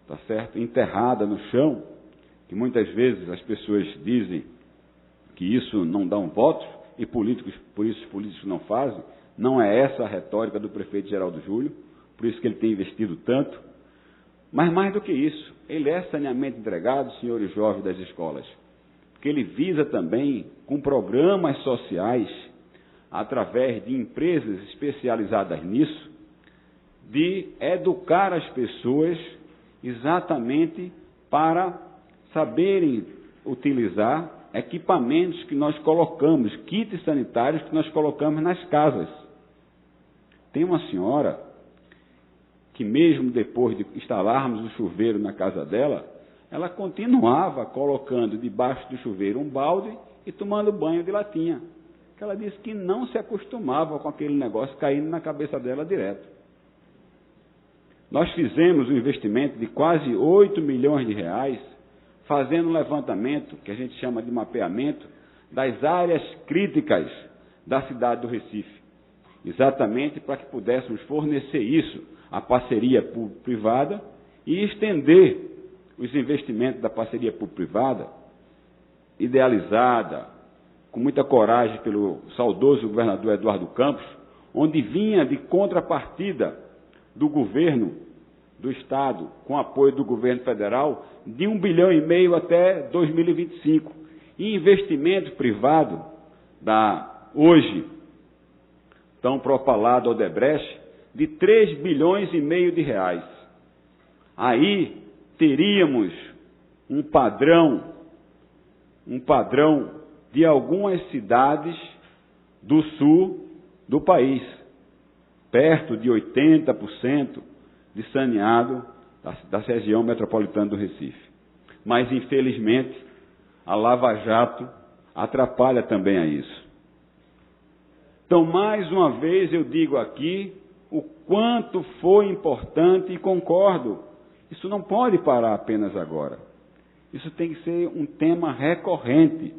tá certo, enterrada no chão, que muitas vezes as pessoas dizem que isso não dá um voto, e por isso os políticos não fazem, não é essa a retórica do prefeito Geraldo Júlio, por isso que ele tem investido tanto, mas mais do que isso, ele é saneamento integrado, senhores jovens das escolas, porque ele visa também, com programas sociais, através de empresas especializadas nisso, de educar as pessoas exatamente para saberem utilizar equipamentos que nós colocamos, kits sanitários que nós colocamos nas casas. Tem uma senhora que mesmo depois de instalarmos o chuveiro na casa dela, ela continuava colocando debaixo do chuveiro um balde e tomando banho de latinha. Que ela disse que não se acostumava com aquele negócio caindo na cabeça dela direto. Nós fizemos um investimento de quase R$8 milhões, fazendo um levantamento, que a gente chama de mapeamento, das áreas críticas da cidade do Recife. Exatamente para que pudéssemos fornecer isso à parceria público-privada e estender os investimentos da parceria público-privada, idealizada, com muita coragem pelo saudoso governador Eduardo Campos, onde vinha de contrapartida do governo do Estado, com apoio do governo federal, de R$1,5 bilhão até 2025. E investimento privado da, hoje, tão propalado Odebrecht, de R$3,5 bilhões. Aí teríamos um padrão de algumas cidades do sul do país, perto de 80% de saneado da região metropolitana do Recife. Mas, infelizmente, a Lava Jato atrapalha também a isso. Então, mais uma vez, eu digo aqui o quanto foi importante e concordo. Isso não pode parar apenas agora. Isso tem que ser um tema recorrente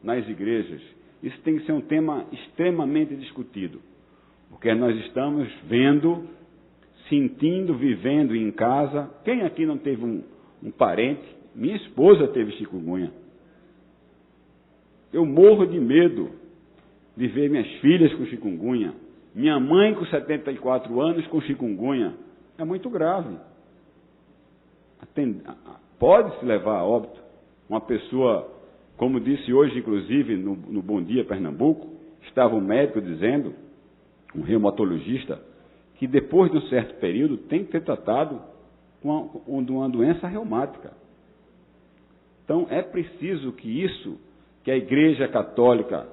nas igrejas. Isso tem que ser um tema extremamente discutido. Porque nós estamos vendo, sentindo, vivendo em casa. Quem aqui não teve um parente? Minha esposa teve chikungunya. Eu morro de medo de ver minhas filhas com chikungunya. Minha mãe com 74 anos com chikungunya. É muito grave. Pode-se levar a óbito. Uma pessoa, como disse hoje, inclusive, no Bom Dia Pernambuco, estava um médico dizendo, um reumatologista, que depois de um certo período tem que ser tratado com uma doença reumática. Então, é preciso que isso que a Igreja Católica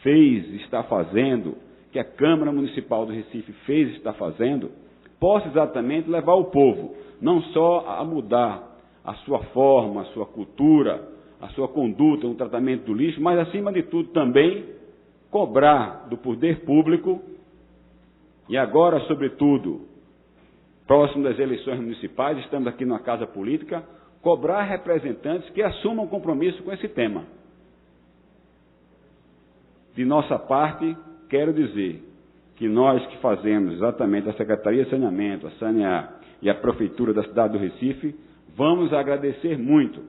fez, está fazendo, que a Câmara Municipal do Recife fez e está fazendo, possa exatamente levar o povo, não só a mudar a sua forma, a sua cultura, a sua conduta no tratamento do lixo, mas, acima de tudo, também cobrar do poder público e agora, sobretudo, próximo das eleições municipais, estamos aqui numa casa política, cobrar representantes que assumam compromisso com esse tema. De nossa parte, quero dizer que nós que fazemos exatamente a Secretaria de Saneamento, a Sanear e a Prefeitura da cidade do Recife, vamos agradecer muito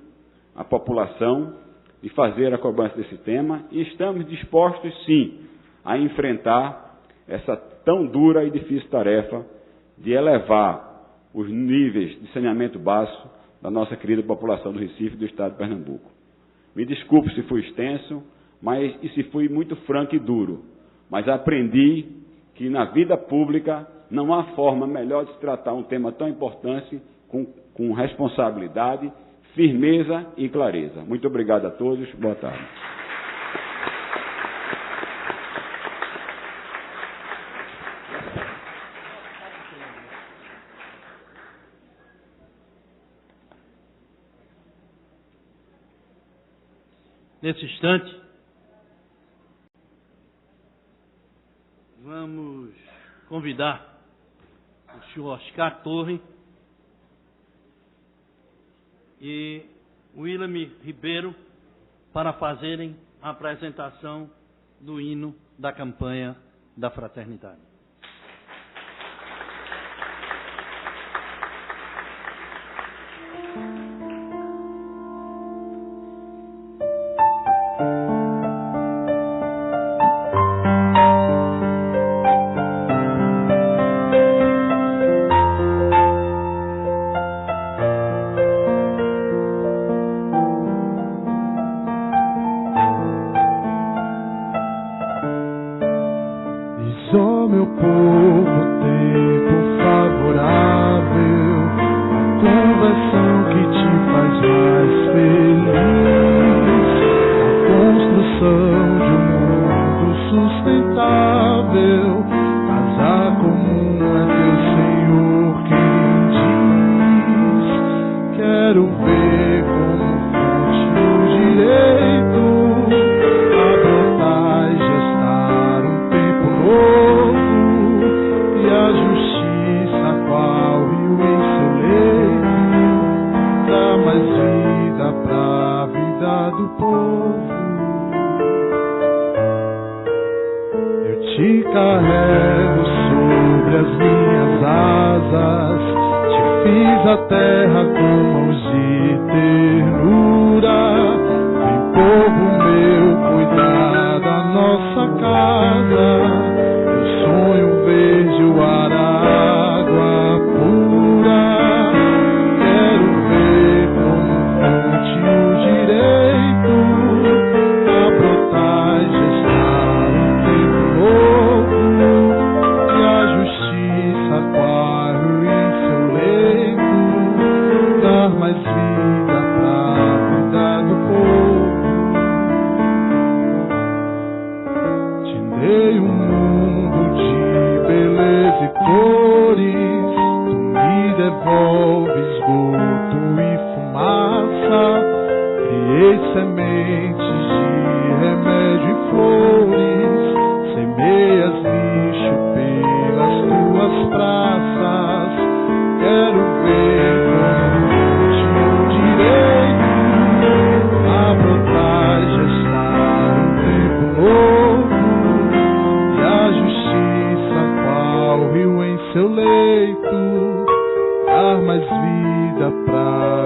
a população de fazer a cobrança desse tema e estamos dispostos, sim, a enfrentar essa tão dura e difícil tarefa de elevar os níveis de saneamento básico da nossa querida população do Recife e do estado de Pernambuco. Me desculpe se fui extenso, e se fui muito franco e duro, mas aprendi que na vida pública não há forma melhor de se tratar um tema tão importante com responsabilidade, firmeza e clareza. Muito obrigado a todos. Boa tarde. Nesse instante, vamos convidar o senhor Oscar Torre e William Ribeiro para fazerem a apresentação do hino da campanha da fraternidade. Seu leito, dá mais vida pra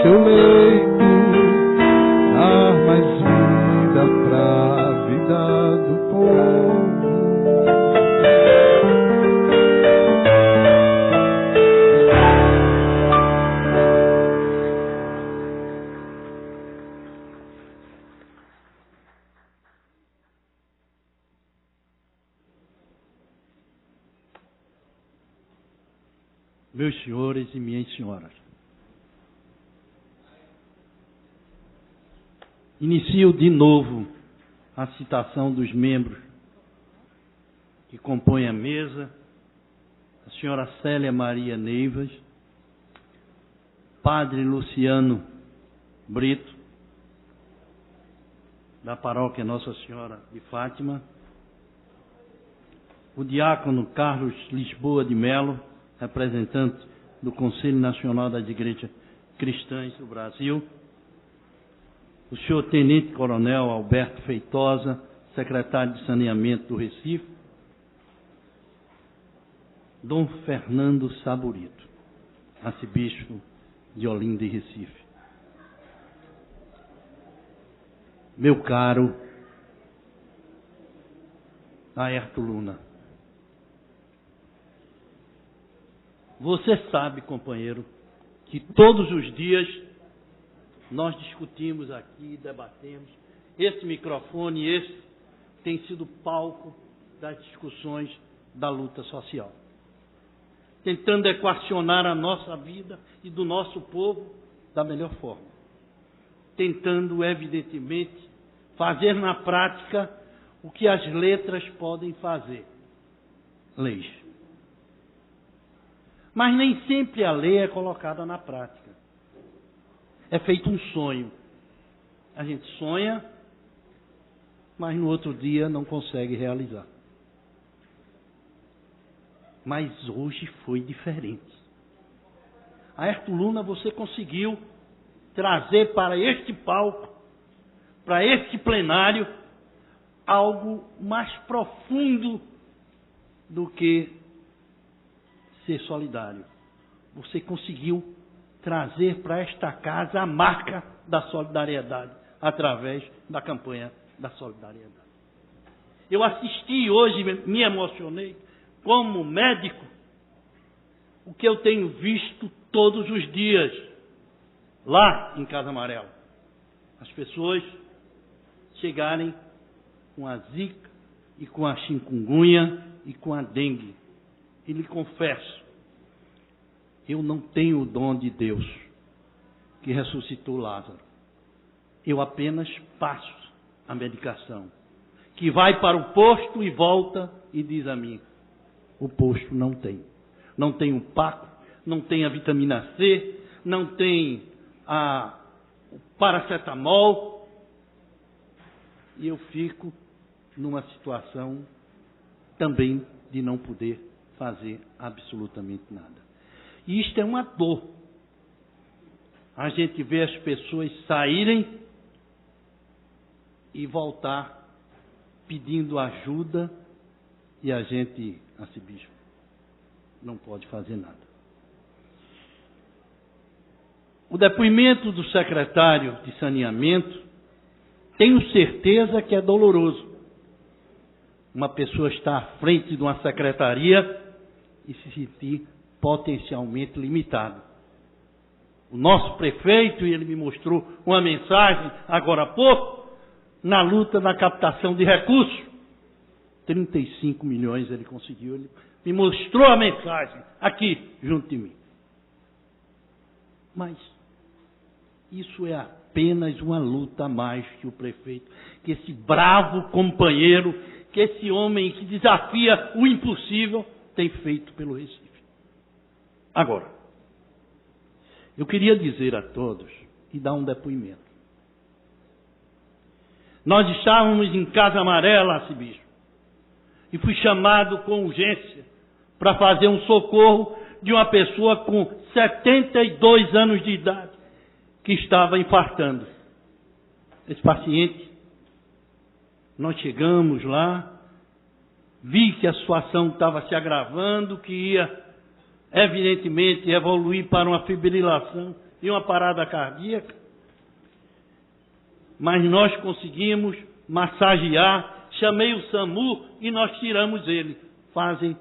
seu leito, dar mais vida pra vida do povo. Meus senhores e minhas senhoras, inicio de novo a citação dos membros que compõem a mesa: a senhora Célia Maria Neivas, padre Luciano Brito, da paróquia Nossa Senhora de Fátima, o diácono Carlos Lisboa de Melo, representante do Conselho Nacional das Igrejas Cristãs do Brasil, o senhor Tenente Coronel Alberto Feitosa, secretário de Saneamento do Recife, Dom Fernando Saburito, arcebispo de Olinda e Recife. Meu caro Aerto Luna, você sabe, companheiro, que todos os dias nós discutimos aqui, debatemos. Esse microfone, esse tem sido palco das discussões da luta social, tentando equacionar a nossa vida e do nosso povo da melhor forma, tentando, evidentemente, fazer na prática o que as letras podem fazer: leis. Mas nem sempre a lei é colocada na prática. É feito um sonho. A gente sonha, mas no outro dia não consegue realizar. Mas hoje foi diferente. Aerto Luna, você conseguiu trazer para este palco, para este plenário, algo mais profundo do que ser solidário. Você conseguiu trazer para esta casa a marca da solidariedade, através da campanha da solidariedade. Eu assisti hoje, me emocionei, como médico, o que eu tenho visto todos os dias, lá em Casa Amarela. As pessoas chegarem com a zika e com a chikungunya e com a dengue. E lhe confesso, eu não tenho o dom de Deus que ressuscitou Lázaro. Eu apenas passo a medicação, que vai para o posto e volta e diz a mim: o posto não tem. Não tem o Paco, não tem a vitamina C, não tem o paracetamol. E eu fico numa situação também de não poder fazer absolutamente nada. E isto é uma dor. A gente vê as pessoas saírem e voltar pedindo ajuda e a gente, arcebispo, não pode fazer nada. O depoimento do secretário de Saneamento, tenho certeza que é doloroso. Uma pessoa está à frente de uma secretaria e se sentir potencialmente limitado. O nosso prefeito, e ele me mostrou uma mensagem agora há pouco, na luta na captação de recursos, 35 milhões ele conseguiu, ele me mostrou a mensagem aqui, junto de mim. Mas isso é apenas uma luta a mais que o prefeito, que esse bravo companheiro, que esse homem que desafia o impossível tem feito pelo Recife. Agora, eu queria dizer a todos e dar um depoimento. Nós estávamos em Casa Amarela, arcebispo, e fui chamado com urgência para fazer um socorro de uma pessoa com 72 anos de idade que estava infartando. Esse paciente, nós chegamos lá, vi que a situação estava se agravando, que ia evidentemente evoluir para uma fibrilação de uma parada cardíaca, mas nós conseguimos massagear, chamei o SAMU e nós tiramos ele. Fazem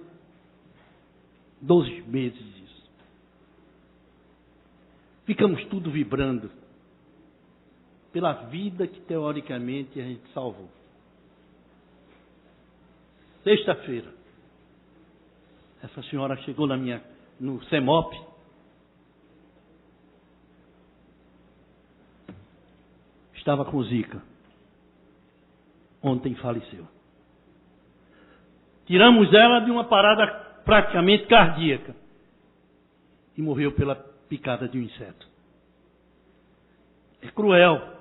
12 meses isso. Ficamos tudo vibrando pela vida que teoricamente a gente salvou. Sexta-feira, essa senhora chegou no CEMOP, estava com Zika. Ontem faleceu. Tiramos ela de uma parada praticamente cardíaca e morreu pela picada de um inseto. É cruel.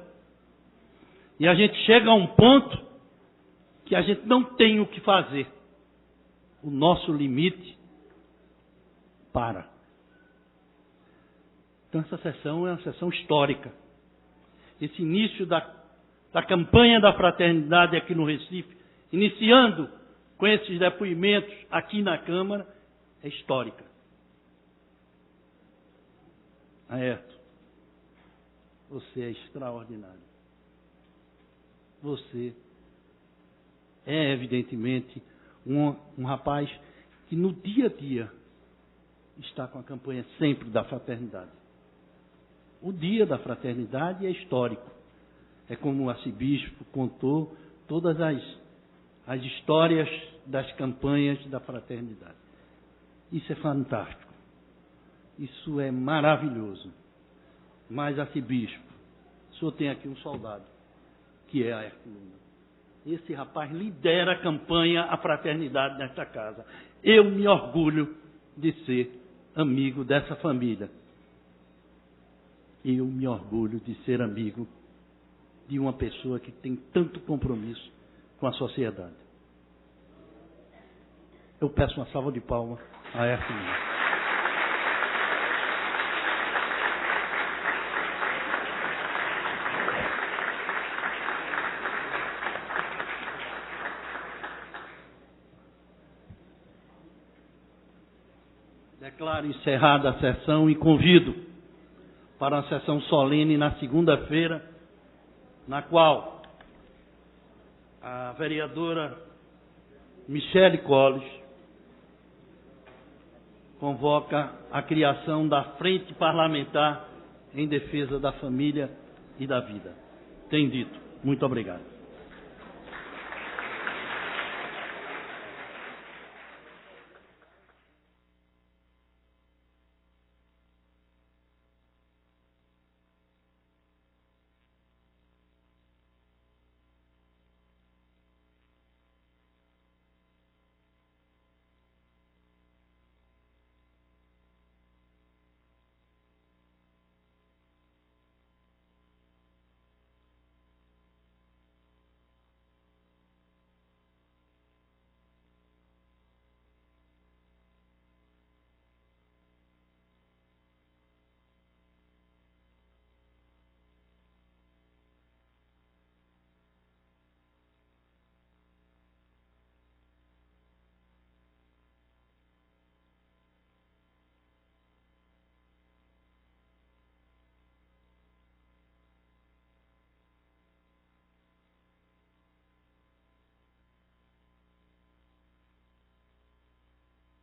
E a gente chega a um ponto que a gente não tem o que fazer. O nosso limite para. Então essa sessão é uma sessão histórica. Esse início da campanha da fraternidade aqui no Recife, iniciando com esses depoimentos aqui na Câmara, é histórica. Aerto, você é extraordinário. Você é, evidentemente, um rapaz que no dia a dia está com a campanha sempre da fraternidade. O dia da fraternidade é histórico. É como o arcebispo contou todas as histórias das campanhas da fraternidade. Isso é fantástico. Isso é maravilhoso. Mas, arcebispo, o senhor tem aqui um soldado, que é Aerto Luna. Esse rapaz lidera a campanha A Fraternidade nesta casa. Eu me orgulho de ser amigo dessa família. Eu me orgulho de ser amigo de uma pessoa que tem tanto compromisso com a sociedade. Eu peço uma salva de palmas a Aerto Luna. Declaro encerrada a sessão e convido para a sessão solene na segunda-feira, na qual a vereadora Michele Colles convoca a criação da Frente Parlamentar em Defesa da Família e da Vida. Tem dito. Muito obrigado.